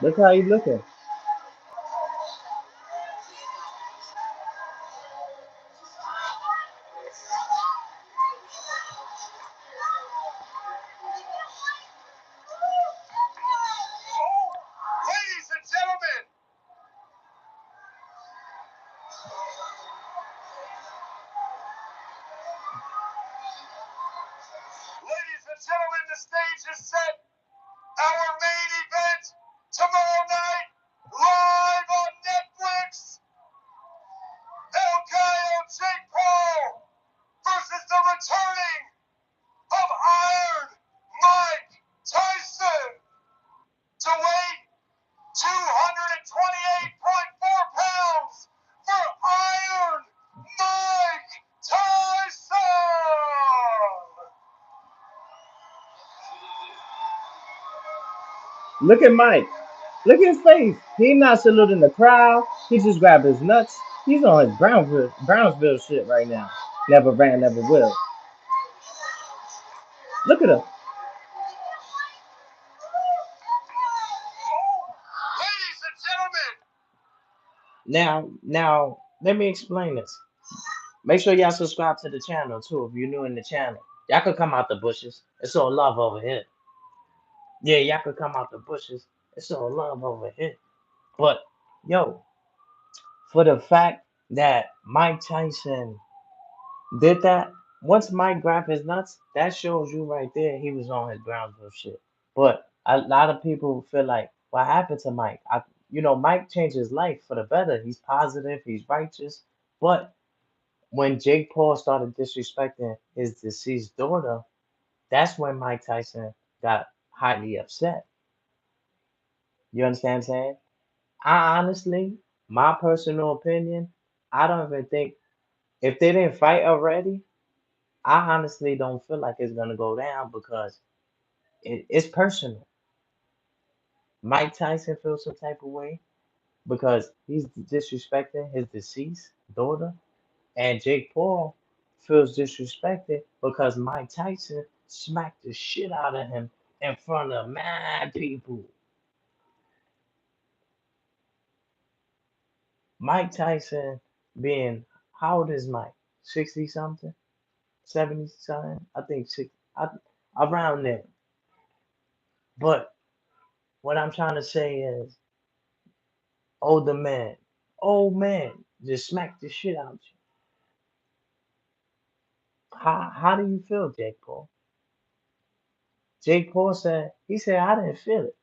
Look how he looking.
Ladies and gentlemen, the stage is set. Our main event tomorrow night, live on Netflix. El Gallo Jake Paul versus the returning of Iron Mike Tyson to weigh 228.4 pounds for Iron Mike Tyson.
Look at Mike. Look at his face. He not saluting the crowd. He just grabbed his nuts. He's on his Brownsville shit right now. Never ran, never will. Look at him.
Ladies and gentlemen,
Now, let me explain this. Make sure y'all subscribe to the channel too if you're new in the channel. Y'all could come out the bushes. It's all love over here. Yeah, y'all could come out the bushes. It's all love over here. But yo, for the fact that Mike Tyson did that, once Mike grabbed his nuts, that shows you right there he was on his Brownsville shit. But a lot of people feel like, what happened to Mike? Mike changed his life for the better. He's positive, he's righteous. But when Jake Paul started disrespecting his deceased daughter, that's when Mike Tyson got highly upset. You understand what I'm saying? I honestly, my personal opinion, I don't even think if they didn't fight already, I honestly don't feel like it's gonna go down because it's personal. Mike Tyson feels some type of way because he's disrespecting his deceased daughter, and Jake Paul feels disrespected because Mike Tyson smacked the shit out of him in front of mad people. Mike Tyson being, how old is Mike? 60 something? 70 something? I think around there. But what I'm trying to say is, older man, old man, just smack the shit out you. How do you feel, Jake Paul? Jake Paul said he said I didn't feel it.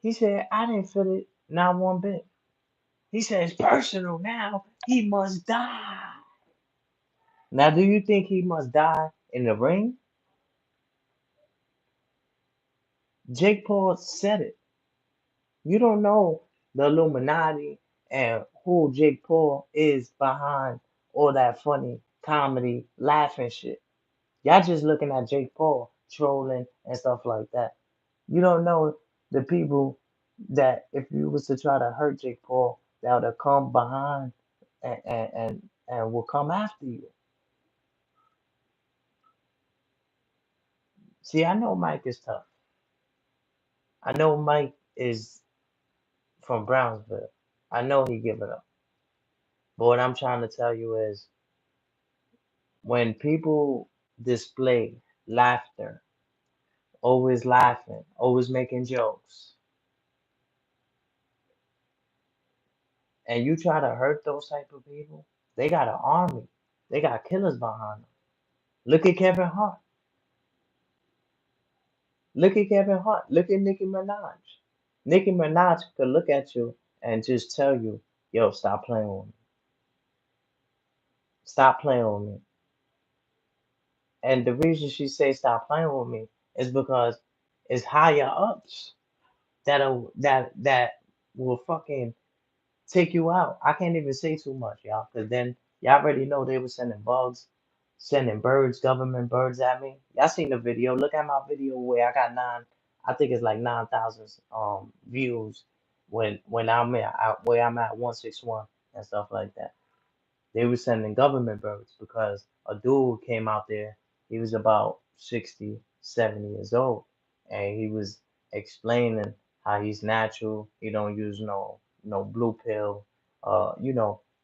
He said I didn't feel it not one bit. He said it's personal now. He must die. Now, do you think he must die in the ring? Jake Paul said it. You don't know the Illuminati and who Jake Paul is behind all that funny comedy, laughing shit. Y'all just looking at Jake Paul trolling and stuff like that. You don't know the people that if you was to try to hurt Jake Paul, that would have come behind and will come after you. See, I know Mike is tough. I know Mike is from Brownsville. I know he give it up. But what I'm trying to tell you is when people display laughter, always laughing, always making jokes, and you try to hurt those type of people, they got an army. They got killers behind them. Look at Kevin Hart. Look at Kevin Hart. Look at Nicki Minaj. Nicki Minaj could look at you and just tell you, yo, stop playing with me. Stop playing with me. And the reason she say stop playing with me is because it's higher ups that will fucking take you out. I can't even say too much, y'all, because then y'all already know they were sending bugs, sending birds, government birds at me. Y'all seen the video. Look at my video where I got I think it's like 9,000 views when where I'm at 161 and stuff like that. They were sending government birds because a dude came out there. He was about 60, 70 years old, and he was explaining how he's natural. He don't use no blue pill,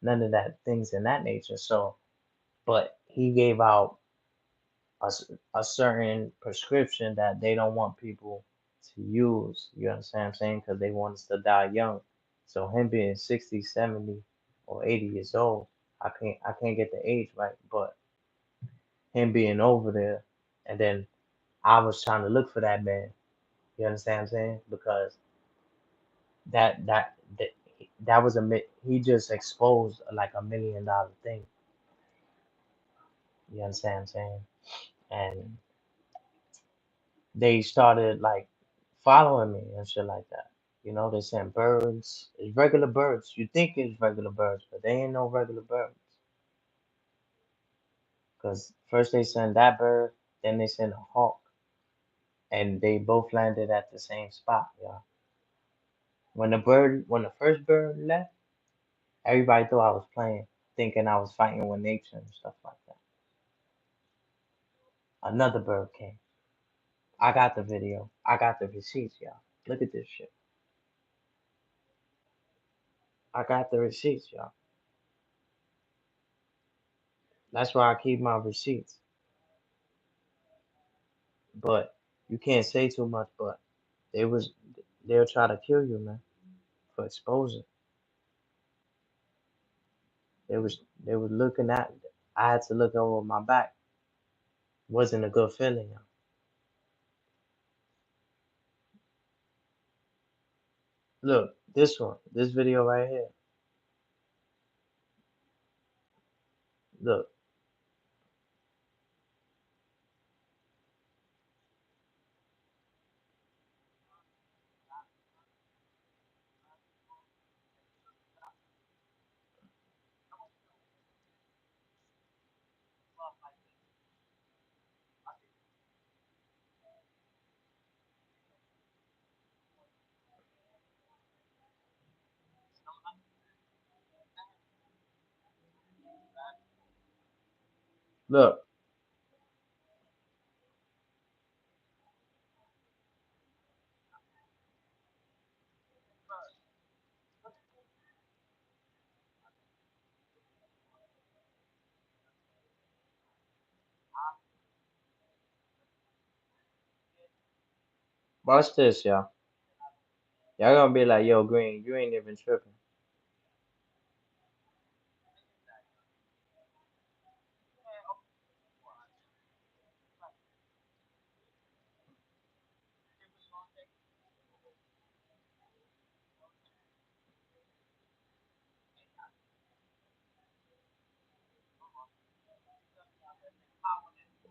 none of that things in that nature. So, but he gave out a certain prescription that they don't want people to use. You understand what I'm saying? Because they want us to die young. So him being 60, 70, or 80 years old, I can't get the age right, but him being over there, and then I was trying to look for that man. You understand what I'm saying? Because that that that, that was he just exposed like $1 million thing. You understand what I'm saying? And they started like following me and shit like that. They sent birds. It's regular birds. You think it's regular birds, but they ain't no regular birds. Because first they sent that bird, then they sent a hawk, and they both landed at the same spot, y'all. When the first bird left, everybody thought I was playing, thinking I was fighting with nature and stuff like that. Another bird came. I got the video. I got the receipts, y'all. Look at this shit. I got the receipts, y'all. That's why I keep my receipts. But you can't say too much. But they was they'll try to kill you, man, for exposing. They was looking at. I had to look over my back. Wasn't a good feeling. Yo. Look, this video right here. Look, look. Watch this, y'all. Y'all gonna be like, yo, Green, you ain't even tripping.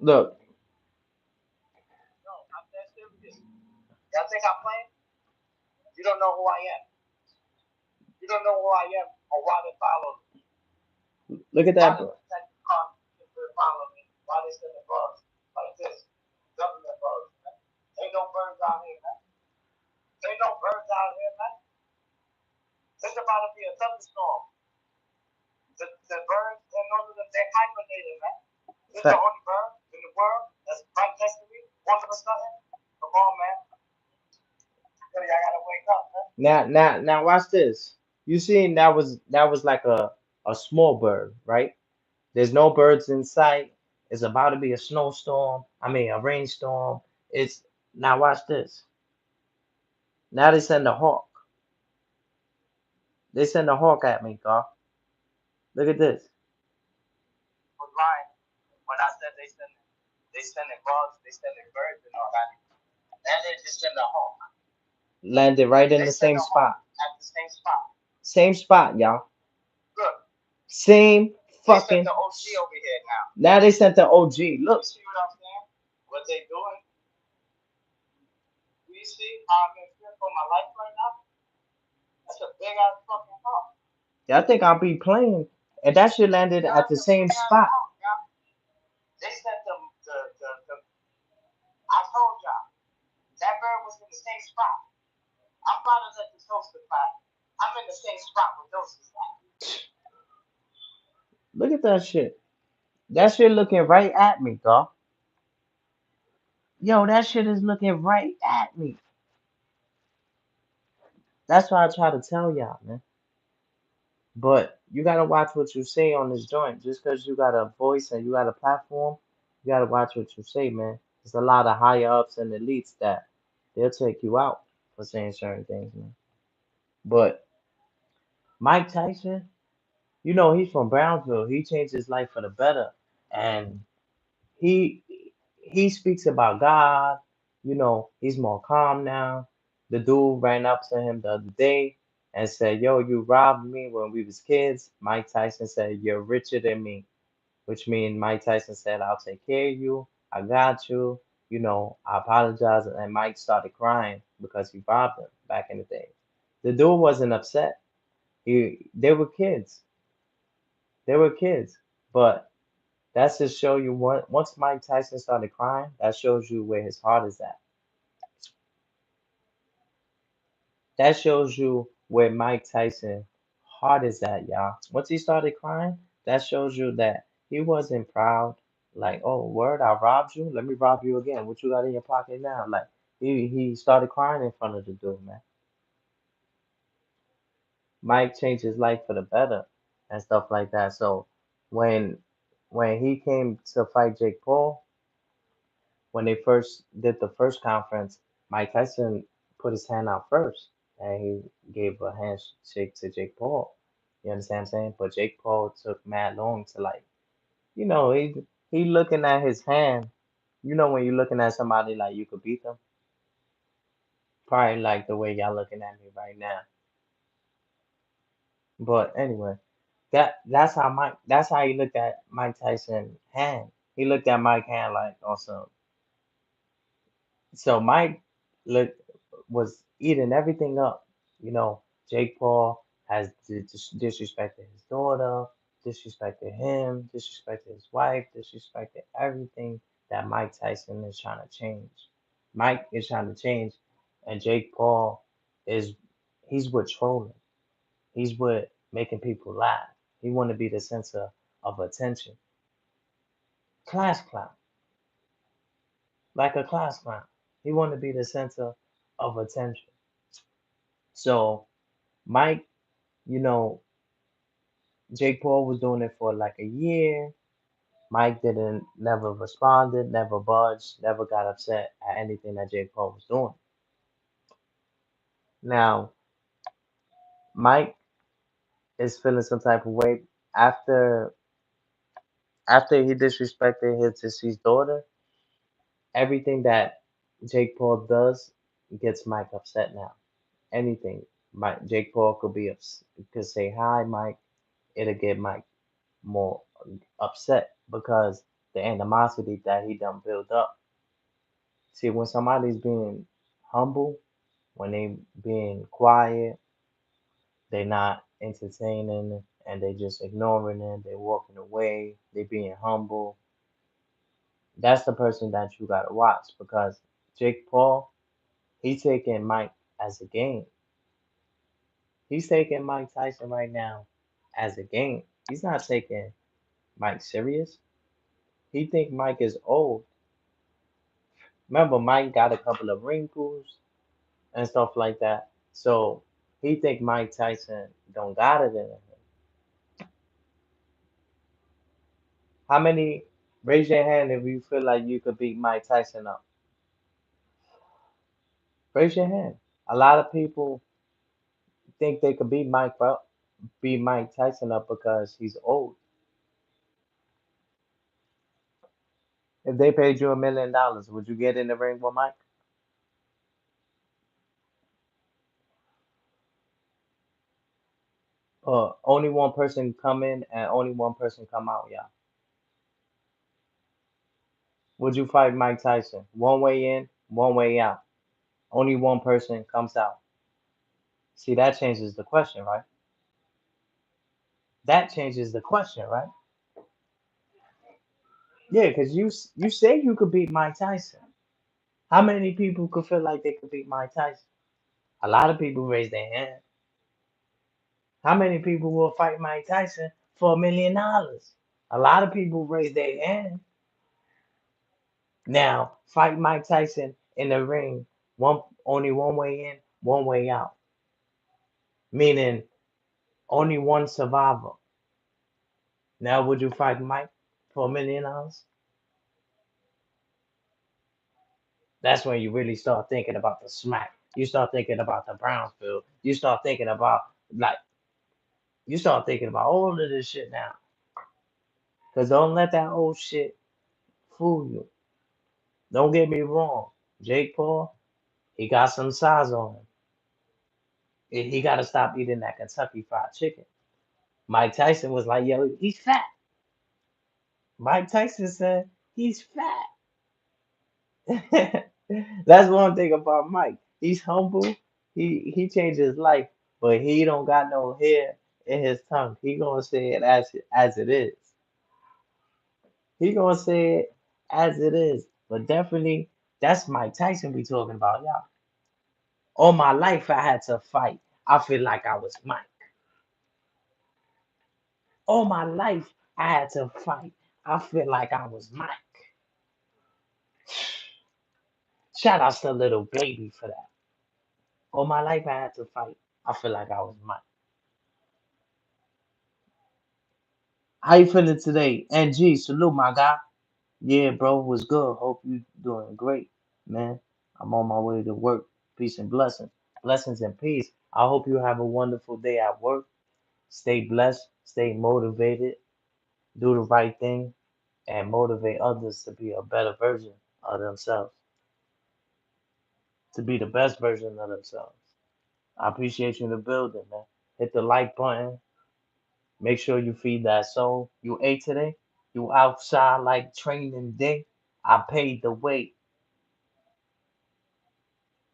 Look,
No, I'm that serious. Y'all think I'm playing? You don't know who I am. You don't know who I am or why they follow me.
look at
Why
that.
the detective car follow me? Why they send the bugs like this? Government bugs, man. Ain't no birds out here, man. Ain't no birds out here, man. It's about to be a thunderstorm. The birds, in order to they hibernated, man. This is the only bird in the world that's right next to me. All of a sudden, come on, man. Really, I gotta wake up, man.
Now, watch this. You seen that was like a small bird, right? There's no birds in sight. It's about to be a snowstorm. I mean, a rainstorm. It's now watch this. Now they send a hawk. They send a hawk at me, Carl. Look at this.
Was lying when I said they sending bugs, they sending birds and all that. And they just send a hawk.
Landed right in
They
the
send
same
a hawk
spot.
at the same spot.
Same spot, y'all.
Look,
Same
they sent
fucking.
the OG over here now.
Now they sent the OG.
You
Look.
see what I'm saying? What they doing? Do you see how I'm in fear for my life right now? That's a big ass fucking hawk.
Y'all think I'll be playing. And that shit landed
Yeah,
at the
that's a
same
big ass
spot.
hawk, yeah. They sent them the I told y'all that bird was in the same spot. I'm about to let the toaster fly. I'm in the same spot where those is at.
Look at that shit. That shit looking right at me, dog. Yo, that shit is looking right at me. That's why I try to tell y'all, man. But you gotta watch what you say on this joint. Just because you got a voice and you got a platform, you gotta watch what you say, man. There's a lot of higher ups and elites that they'll take you out for saying certain things, man. But Mike Tyson, he's from Brownsville. He changed his life for the better. And he he speaks about God. He's more calm now. The dude ran up to him the other day and said, "Yo, you robbed me when we was kids." Mike Tyson said, "You're richer than me," which means Mike Tyson said, "I'll take care of you. I got you. I apologize." And Mike started crying because he robbed him back in the day. The dude wasn't upset. They were kids. They were kids, but that's to show you what once Mike Tyson started crying, that shows you where his heart is at. That shows you where Mike Tyson heart is at, y'all. Once he started crying, that shows you that he wasn't proud. Like, oh, word, I robbed you. Let me rob you again. What you got in your pocket now? Like, he started crying in front of the dude, man. Mike changed his life for the better and stuff like that. So when when he came to fight Jake Paul, when they first did the first conference, Mike Tyson put his hand out first and he gave a handshake to Jake Paul. You understand what I'm saying? But Jake Paul took mad long to like, he looking at his hand. When you're looking at somebody like you could beat them, probably like the way y'all looking at me right now. But anyway, that's how he looked at Mike Tyson hand. He looked at Mike hand like awesome. So Mike look was eating everything up. Jake Paul has disrespected his daughter, disrespected him, disrespected his wife, disrespected everything that Mike Tyson is trying to change. Mike is trying to change, and Jake Paul is he's with trolling. He's with making people laugh. He want to be the center of attention. Class clown, like a class clown. He want to be the center of attention. So Mike, you know, Jake Paul was doing it for like a year. Mike didn't never responded, never budged, never got upset at anything that Jake Paul was doing. Now, Mike is feeling some type of way after after he disrespected his deceased daughter. Everything that Jake Paul does gets Mike upset now. Anything. Jake Paul could say hi, Mike. It'll get Mike more upset because the animosity that he done built up. See, when somebody's being humble, when they being quiet, they not entertaining and they just ignoring it, they walking away, they being humble. That's the person that you gotta watch because Jake Paul, he's taking Mike as a game. He's taking Mike Tyson right now as a game. He's not taking Mike serious. He think Mike is old. Remember, Mike got a couple of wrinkles and stuff like that. So he think Mike Tyson don't got it in him. How many? Raise your hand if you feel like you could beat Mike Tyson up. Raise your hand. A lot of people think they could beat Mike Tyson up because he's old. If they paid you $1 million, would you get in the ring with Mike? Only one person come in and only one person come out, yeah. Would you fight Mike Tyson? One way in, one way out. Only one person comes out. See, that changes the question, right? That changes the question, right? Yeah, because you say you could beat Mike Tyson. How many people could feel like they could beat Mike Tyson? A lot of people raise their hand. How many people will fight Mike Tyson for $1 million? A lot of people raise their hand. Now, fight Mike Tyson in the ring, only one way in, one way out. Meaning only one survivor. Now, would you fight Mike for $1 million? That's when you really start thinking about the smack. You start thinking about the Brownsville. You start thinking about like you start thinking about all of this shit now. Cause don't let that old shit fool you. Don't get me wrong. Jake Paul, he got some size on him. He got to stop eating that Kentucky Fried Chicken. Mike Tyson was like, "Yo, he's fat." Mike Tyson said he's fat. That's one thing about Mike. He's humble. He changed his life, but he don't got no hair in his tongue. He gonna say it as it is. He gonna say it as it is. But definitely, that's Mike Tyson we talking about, y'all. All my life I had to fight. I feel like I was Mike. All my life I had to fight. I feel like I was Mike. Shout out to little baby for that. All my life I had to fight. I feel like I was Mike. How you feeling today? NG, salute my guy. Yeah, bro, was good. Hope you doing great, man. I'm on my way to work. Peace and blessings. Blessings and peace. I hope you have a wonderful day at work. Stay blessed, stay motivated, do the right thing, and motivate others to be a better version of themselves, to be the best version of themselves. I appreciate you in the building, man. Hit the like button. Make sure you feed that soul. You ate today? You outside like training day? I paid the way.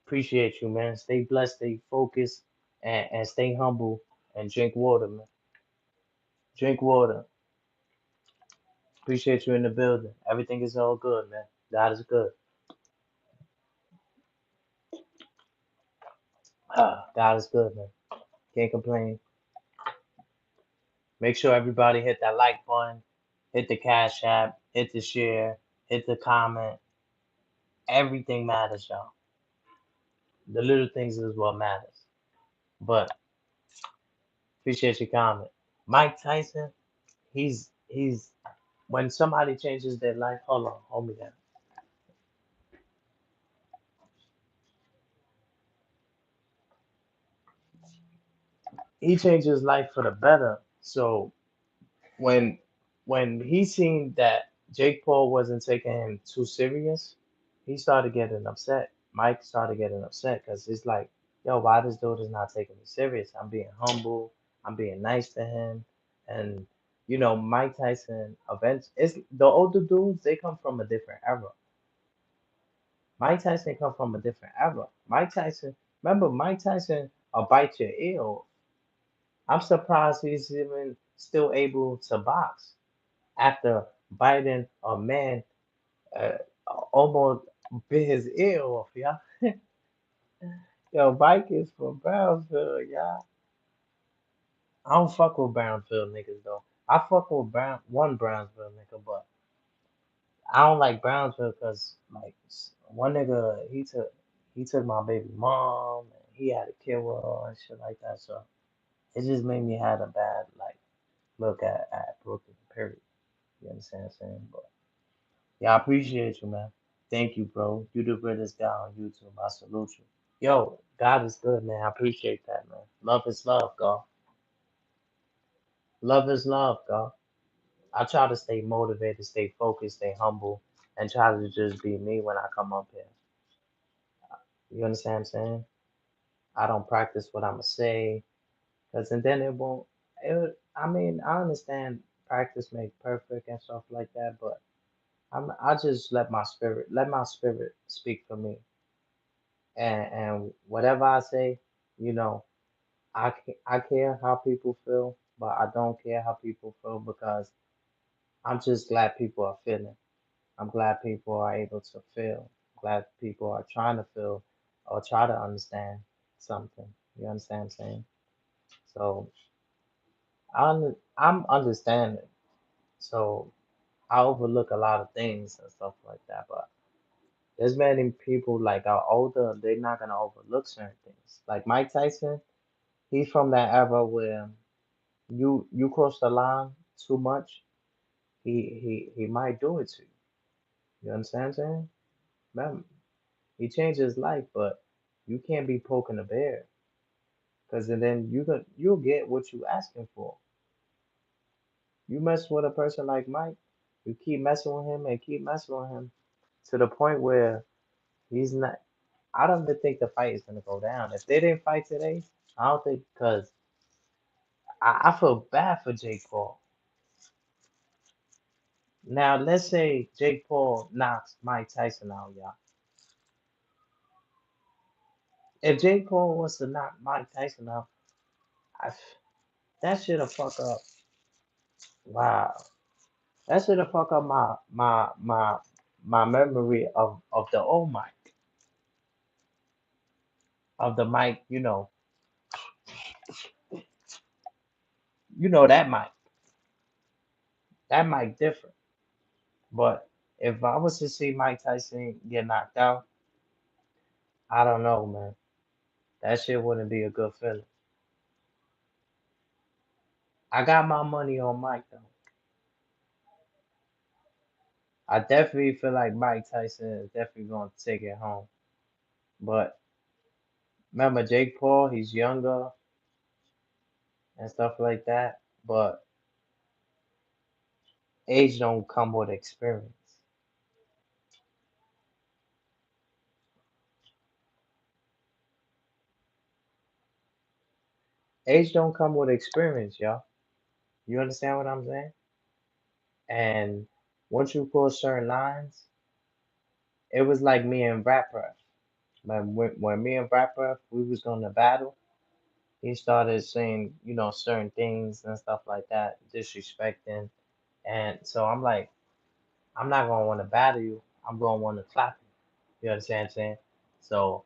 Appreciate you, man. Stay blessed, stay focused, and stay humble and drink water, man. Drink water. Appreciate you in the building. Everything is all good, man. God is good. God is good, man. Can't complain. Make sure everybody hit that like button, hit the cash app, hit the share, hit the comment. Everything matters, y'all. The little things is what matters. But appreciate your comment. Mike Tyson, he's when somebody changes their life, hold me down. He changed his life for the better. So when when he seen that Jake Paul wasn't taking him too serious, he started getting upset. Mike started getting upset because it's like, yo, why this dude is not taking me serious? I'm being humble. I'm being nice to him, and Mike Tyson events. It's the older dudes. They come from a different era. Mike Tyson come from a different era. Mike Tyson. Remember, Mike Tyson will bite your ear off. I'm surprised he's even still able to box after biting a man uh, almost bit his ear off, yeah. Yo, Mike is from Brownsville, yeah. I don't fuck with Brownsville niggas though. I fuck with one Brownsville nigga, but I don't like Brownsville because like one nigga he took my baby mom and he had to kill her and shit like that. So it just made me have a bad like look at Brooklyn. Period. You understand what I'm saying? But yeah, I appreciate you, man. Thank you, bro. You the greatest guy on YouTube. I salute you. Yo, God is good, man. I appreciate that, man. Love is love, God. Love is love, God. I try to stay motivated, stay focused, stay humble, and try to just be me when I come up here. You understand what I'm saying? I don't practice what I'ma say, cause and then it won't. I mean, I understand practice make perfect and stuff like that, but I just let my spirit speak for me, and whatever I say, you know, I care how people feel, but I don't care how people feel because I'm just glad people are feeling. I'm glad people are able to feel. Glad people are trying to feel or try to understand something. You understand what I'm saying? So I'm understanding. So I overlook a lot of things and stuff like that. But there's many people like are older, they're not gonna overlook certain things. Like Mike Tyson, he's from that era where you cross the line too much, he might do it to you. You understand what I'm saying? Man, he changed his life, but you can't be poking a bear, because then you'll get what you asking for. You mess with a person like Mike, you keep messing with him and keep messing with him to the point where he's not. I don't even think the fight is gonna go down. If they didn't fight today, I don't think because I feel bad for Jake Paul. Now let's say Jake Paul knocks Mike Tyson out, y'all. If Jake Paul was to knock Mike Tyson out, I, that should have fuck up. Wow, that should have fuck up my memory of the old Mike, of the Mike. You know that Mike different. But if I was to see Mike Tyson get knocked out, I don't know, man. That shit wouldn't be a good feeling. I got my money on Mike though. I definitely feel like Mike Tyson is definitely going to take it home. But remember, Jake Paul, he's younger and stuff like that. But age don't come with experience. Age don't come with experience, y'all. You understand what I'm saying? And once you cross certain lines, it was like me and Rapper. When me and Rapper, we was going to battle, he started saying, certain things and stuff like that, disrespecting. And so I'm like, I'm not gonna want to battle you. I'm gonna want to clap you. You understand what I'm saying? So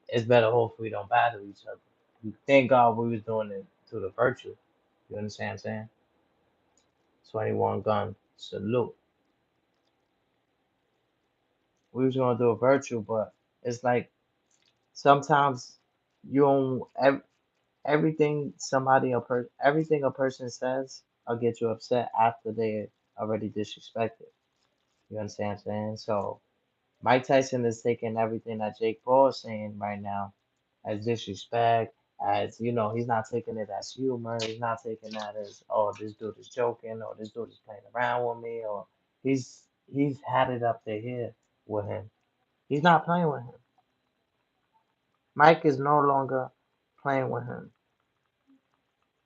it's better hopefully we don't battle each other. Thank God we was doing it through the virtue. You understand what I'm saying? 21 gun salute. We was gonna do a virtue, but it's like sometimes you don't everything a person says will get you upset after they already disrespected. You understand what I'm saying? So Mike Tyson is taking everything that Jake Paul is saying right now as disrespect, as he's not taking it as humor, he's not taking that as, oh, this dude is joking, or this dude is playing around with me, or he's had it up to here with him. He's not playing with him. Mike is no longer playing with him.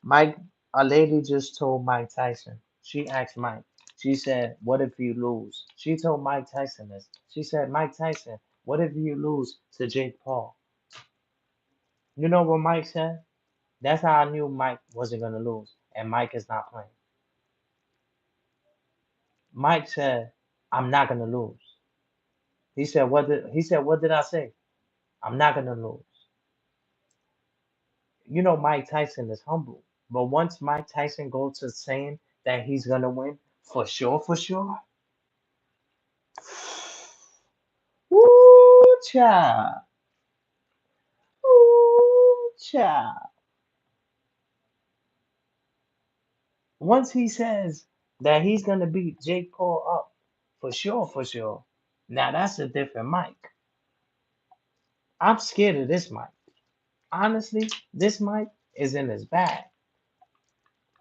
Mike A lady just told Mike Tyson. She asked Mike. She said, "What if you lose?" She told Mike Tyson this. She said, "Mike Tyson, what if you lose to Jake Paul?" You know what Mike said? That's how I knew Mike wasn't gonna lose, and Mike is not playing. Mike said, "I'm not gonna lose." He said, "What did I say? I'm not gonna lose." You know, Mike Tyson is humble, but once Mike Tyson goes to saying that he's gonna win for sure, woo child, woo child. Once he says that he's gonna beat Jake Paul up for sure. Now that's a different Mike. I'm scared of this Mike. Honestly, this Mike is in his bag.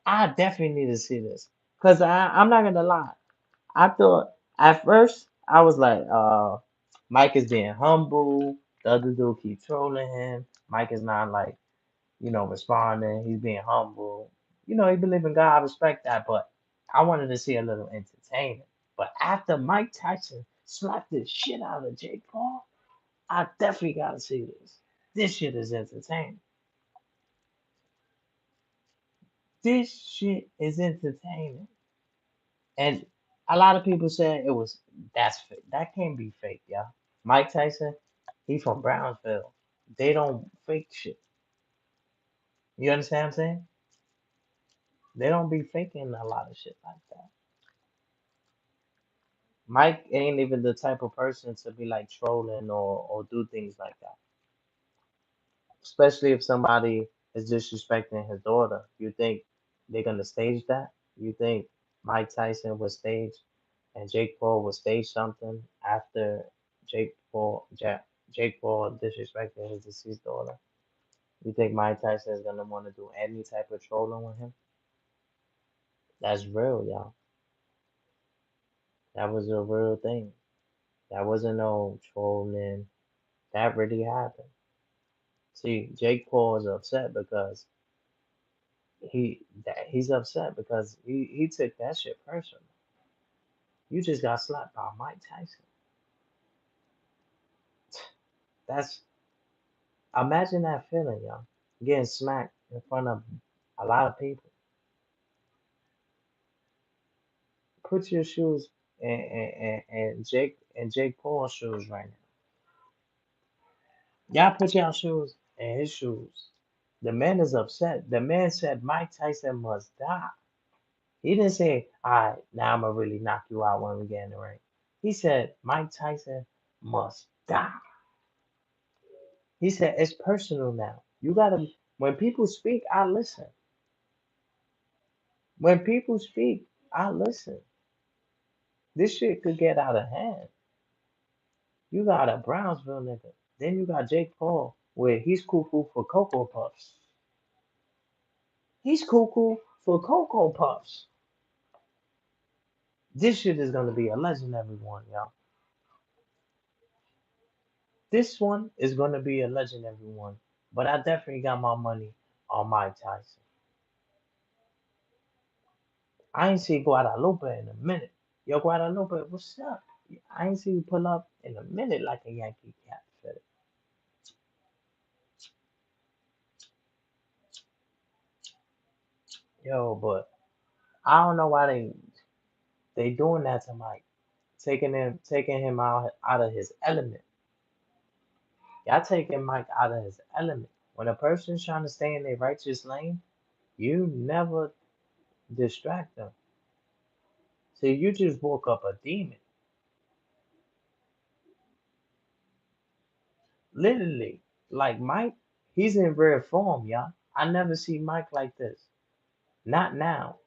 I definitely need to see this. Cause I'm not gonna lie. I thought at first I was like, Mike is being humble. The other dude keep trolling him. Mike is not like, responding. He's being humble. He believe in God. I respect that, but I wanted to see a little entertainment. But after Mike Tyson slapped the shit out of Jake Paul, I definitely gotta see this. This shit is entertaining. This shit is entertaining. And a lot of people said that's fake. That can't be fake, yeah. Mike Tyson, he from Brownsville. They don't fake shit. You understand what I'm saying? They don't be faking a lot of shit like that. Mike ain't even the type of person to be like trolling or do things like that. Especially if somebody is disrespecting his daughter. You think they're gonna stage that? You think Mike Tyson would stage and Jake Paul would stage something after Jake Paul disrespected his deceased daughter? You think Mike Tyson is gonna want to do any type of trolling with him? That's real, y'all. That was a real thing. That wasn't no trolling. That really happened. See, Jake Paul is upset because he's upset because he took that shit personal. You just got slapped by Mike Tyson. That's Imagine that feeling, y'all. Getting smacked in front of a lot of people. Put your shoes and Jake Paul's shoes right now. Y'all put y'all shoes in his shoes. The man is upset. The man said Mike Tyson must die. He didn't say, all right, now I'm gonna really knock you out when we get in the ring. He said Mike Tyson must die. He said it's personal now. You gotta When people speak, I listen. When people speak, I listen. This shit could get out of hand. You got a Brownsville nigga. Then you got Jake Paul, where he's cuckoo for Cocoa Puffs. He's cuckoo for Cocoa Puffs. This shit is gonna be a legendary one, y'all. This one is gonna be a legendary one. But I definitely got my money on Mike Tyson. I ain't see Guadalupe in a minute. Yo, Guadalupe, what's up? I ain't see you pull up in a minute like a Yankee cat. Yo, but I don't know why they doing that to Mike, taking him out of his element. Y'all taking Mike out of his element. When a person's trying to stay in their righteous lane, you never distract them. See, you just woke up a demon. Literally. Like Mike, he's in rare form, y'all. I never see Mike like this. Not now.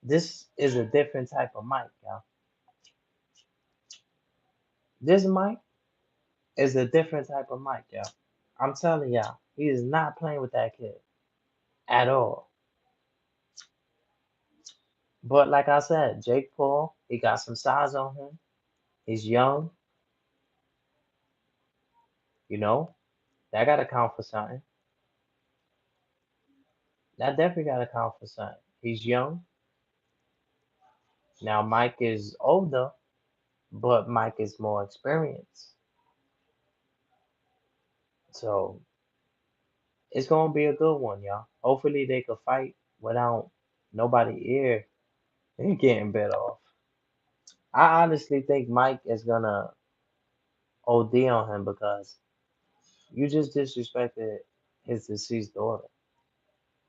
This is a different type of Mike, y'all. This Mike is a different type of Mike, y'all. I'm telling y'all, he is not playing with that kid at all. But like I said, Jake Paul, he got some size on him. He's young, you know. That gotta count for something. That definitely got to count for something. He's young. Now Mike is older, but Mike is more experienced. So it's gonna be a good one, y'all. Hopefully they could fight without nobody ear getting bit off. I honestly think Mike is gonna OD on him because you just disrespected his deceased daughter.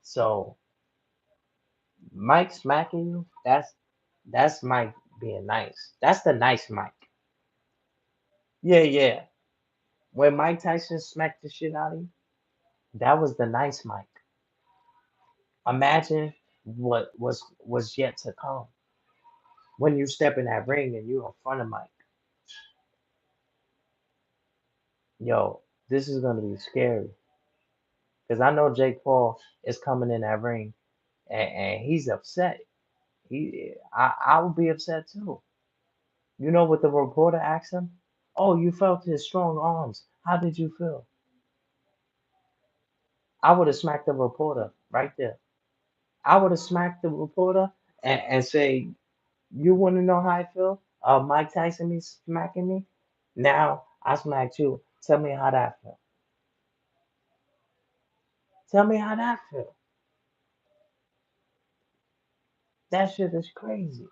So Mike smacking you, that's Mike being nice. That's the nice Mike. Yeah, yeah. When Mike Tyson smacked the shit out of you, that was the nice Mike. Imagine what was yet to come when you step in that ring and you're in front of Mike. Yo, this is gonna be scary because I know Jake Paul is coming in that ring and he's upset. I would be upset too. You know what the reporter asked him? Oh, you felt his strong arms. How did you feel? I would have smacked the reporter right there. I would have smacked the reporter and say, you want to know how I feel? Mike Tyson me smacking me. Now I smacked you. Tell me how that felt. Tell me how that felt. That shit is crazy.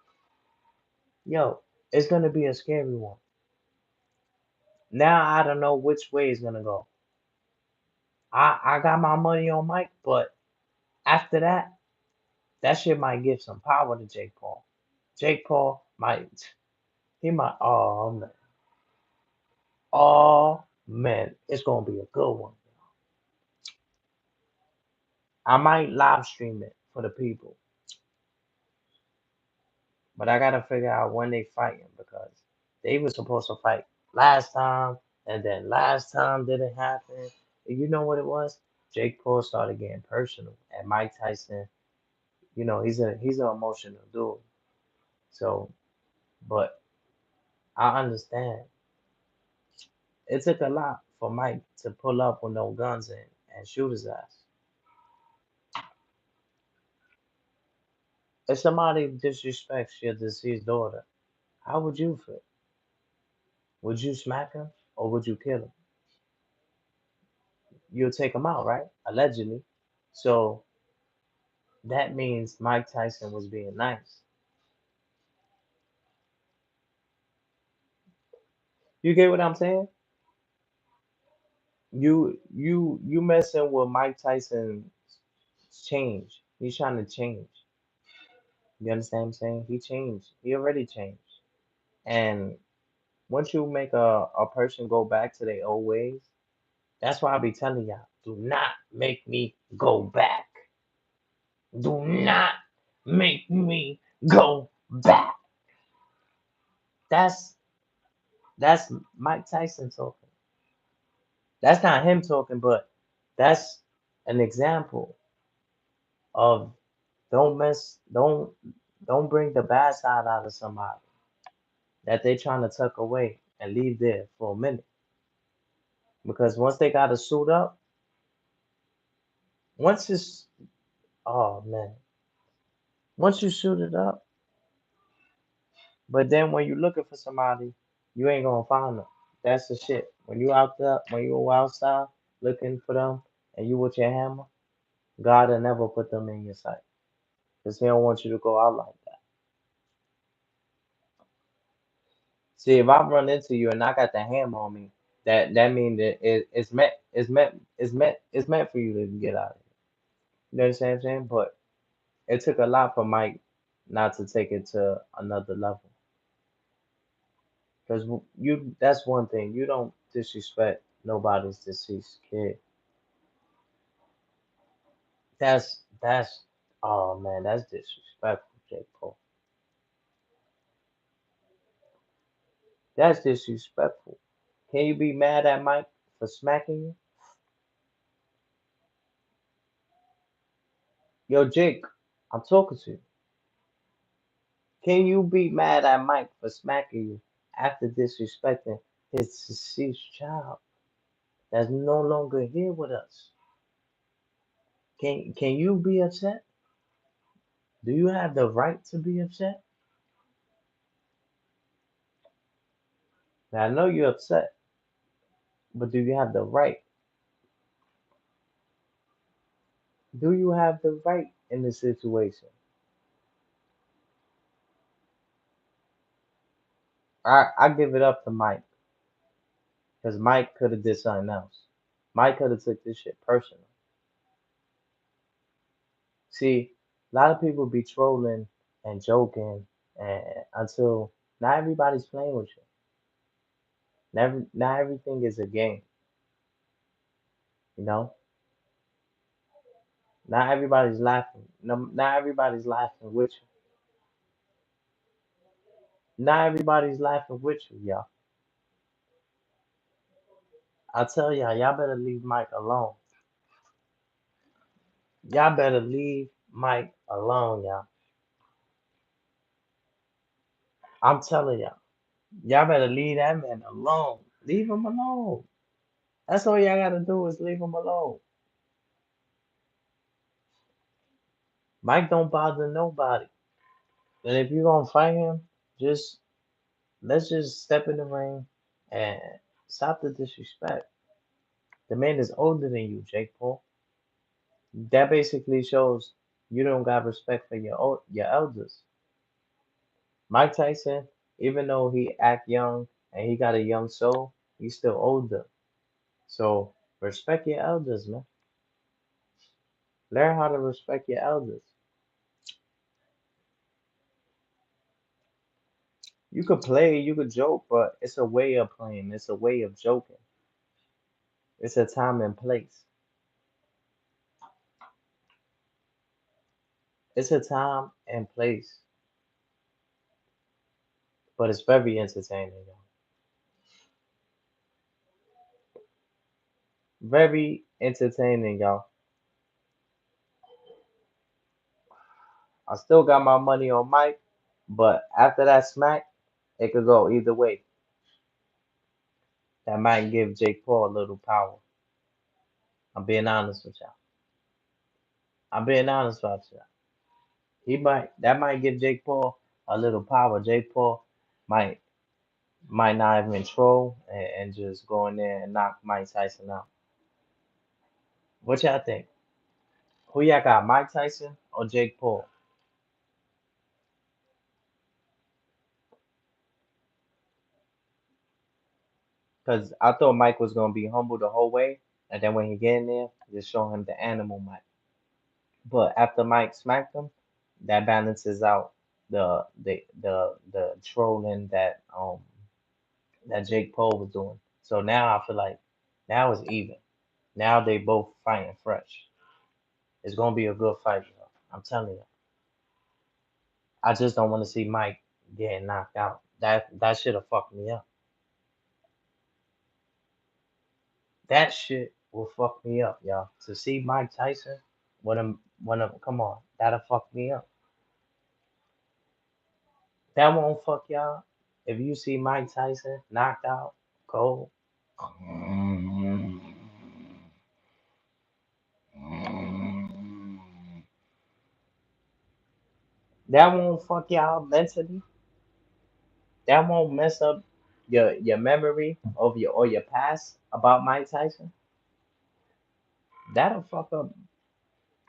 Yo, it's gonna be a scary one. Now I don't know which way it's gonna go. I got my money on Mike, but after that, that shit might give some power to Jake Paul. Jake Paul might, he might, oh man, it's gonna be a good one. I might live stream it for the people, but I gotta figure out when they fighting because they were supposed to fight last time, and then last time didn't happen. And you know what it was? Jake Paul started getting personal, and Mike Tyson, he's an emotional dude. So, but I understand it took a lot for Mike to pull up with no guns and shoot his ass. If somebody disrespects your deceased daughter, how would you feel? Would you smack him or would you kill him? You'll take him out, right? Allegedly. So that means Mike Tyson was being nice. You get what I'm saying? You messing with Mike Tyson's change. He's trying to change. You understand what I'm saying? He changed. He already changed. And once you make a person go back to their old ways, that's why I be telling y'all, do not make me go back. Do not make me go back. That's that's Mike Tyson talking. That's not him talking, but that's an example of don't bring the bad side out of somebody that they trying to tuck away and leave there for a minute. Because once they got to suit up, once it's oh man, once you suit it up, but then when you looking for somebody, you ain't gonna find them. That's the shit. When you out there, when you outside looking for them, and you with your hammer, God will never put them in your sight, cause He don't want you to go out like that. See, if I run into you and I got the hammer on me, that means that it's meant for you to get out of here. You understand what I'm saying? But it took a lot for Mike not to take it to another level. Because that's one thing. You don't disrespect nobody's deceased kid. That's oh man, that's disrespectful, J. Paul. That's disrespectful. Can you be mad at Mike for smacking you? Yo, Jake, I'm talking to you. Can you be mad at Mike for smacking you after disrespecting his deceased child that's no longer here with us? Can you be upset? Do you have the right to be upset? Now I know you're upset, but do you have the right? Do you have the right in this situation? I give it up to Mike because Mike could have did something else. Mike could have took this shit personal. See, a lot of people be trolling and joking and until not everybody's playing with you. Never, not everything is a game, you know. Not everybody's laughing. No, not everybody's laughing with you. Not everybody's laughing with you, y'all. I tell y'all, y'all better leave Mike alone. Y'all better leave Mike alone, y'all. I'm telling y'all, y'all better leave that man alone. Leave him alone. That's all y'all gotta do is leave him alone. Mike don't bother nobody. And if you're gonna fight him, just let's just step in the ring and stop the disrespect. The man is older than you, Jake Paul. That basically shows you don't got respect for your elders. Mike Tyson, even though he act young and he got a young soul, he's still older. So respect your elders, man. Learn how to respect your elders. You could play, you could joke, but it's a way of playing. It's a way of joking. It's a time and place. It's a time and place, but it's very entertaining, y'all. Very entertaining, y'all. I still got my money on Mike, but after that smack, it could go either way. That might give Jake Paul a little power. I'm being honest with y'all. I'm being honest with y'all. That might give Jake Paul a little power. Jake Paul might not even troll and just go in there and knock Mike Tyson out. What y'all think? Who y'all got, Mike Tyson or Jake Paul? Because I thought Mike was gonna be humble the whole way, and then when he get in there, just show him the animal Mike. But after Mike smacked him, that balances out the trolling that Jake Paul was doing. So now I feel like now it's even. Now they both fighting fresh. It's gonna be a good fight, yo. I'm telling you. I just don't want to see Mike getting knocked out. That should have fucked me up. That shit will fuck me up, y'all. To see Mike Tyson, come on, that'll fuck me up. That won't fuck y'all. If you see Mike Tyson knocked out, cold, that won't fuck y'all mentally. That won't mess up your memory of your past about Mike Tyson. That'll fuck up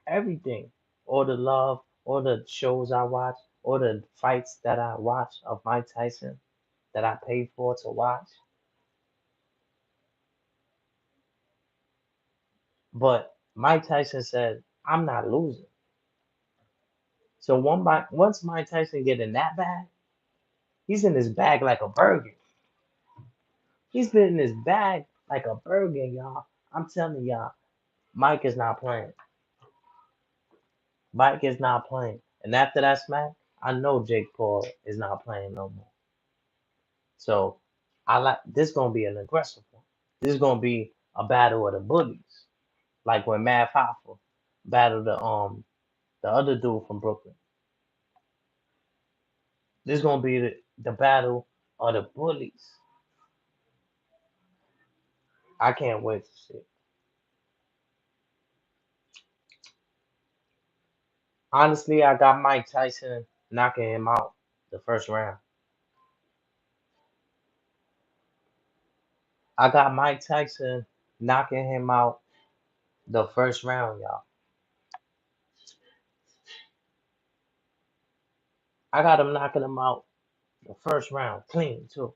everything. All the love, all the shows I watch, all the fights that I watch of Mike Tyson that I paid for to watch. But Mike Tyson said, I'm not losing. So once Mike Tyson get in that bag, he's in his bag like a burger. He's been in his bag like a burger, y'all. I'm telling y'all, Mike is not playing. Mike is not playing. And after that smack, I know Jake Paul is not playing no more. So I like this gonna be an aggressive one. This is gonna be a battle of the bullies. Like when Matt Hoffa battled the other dude from Brooklyn. This is gonna be the battle of the bullies. I can't wait to see it. Honestly, I got Mike Tyson knocking him out the first round. I got Mike Tyson knocking him out the first round, y'all. I got him knocking him out the first round, clean too,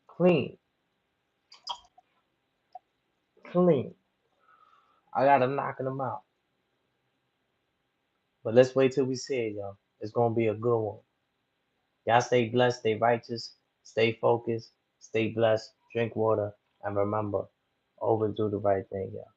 clean, clean. I got him knocking him out. But let's wait till we see it, y'all. It's gonna be a good one. Y'all stay blessed, stay righteous, stay focused, stay blessed, drink water, and remember, always do the right thing, y'all.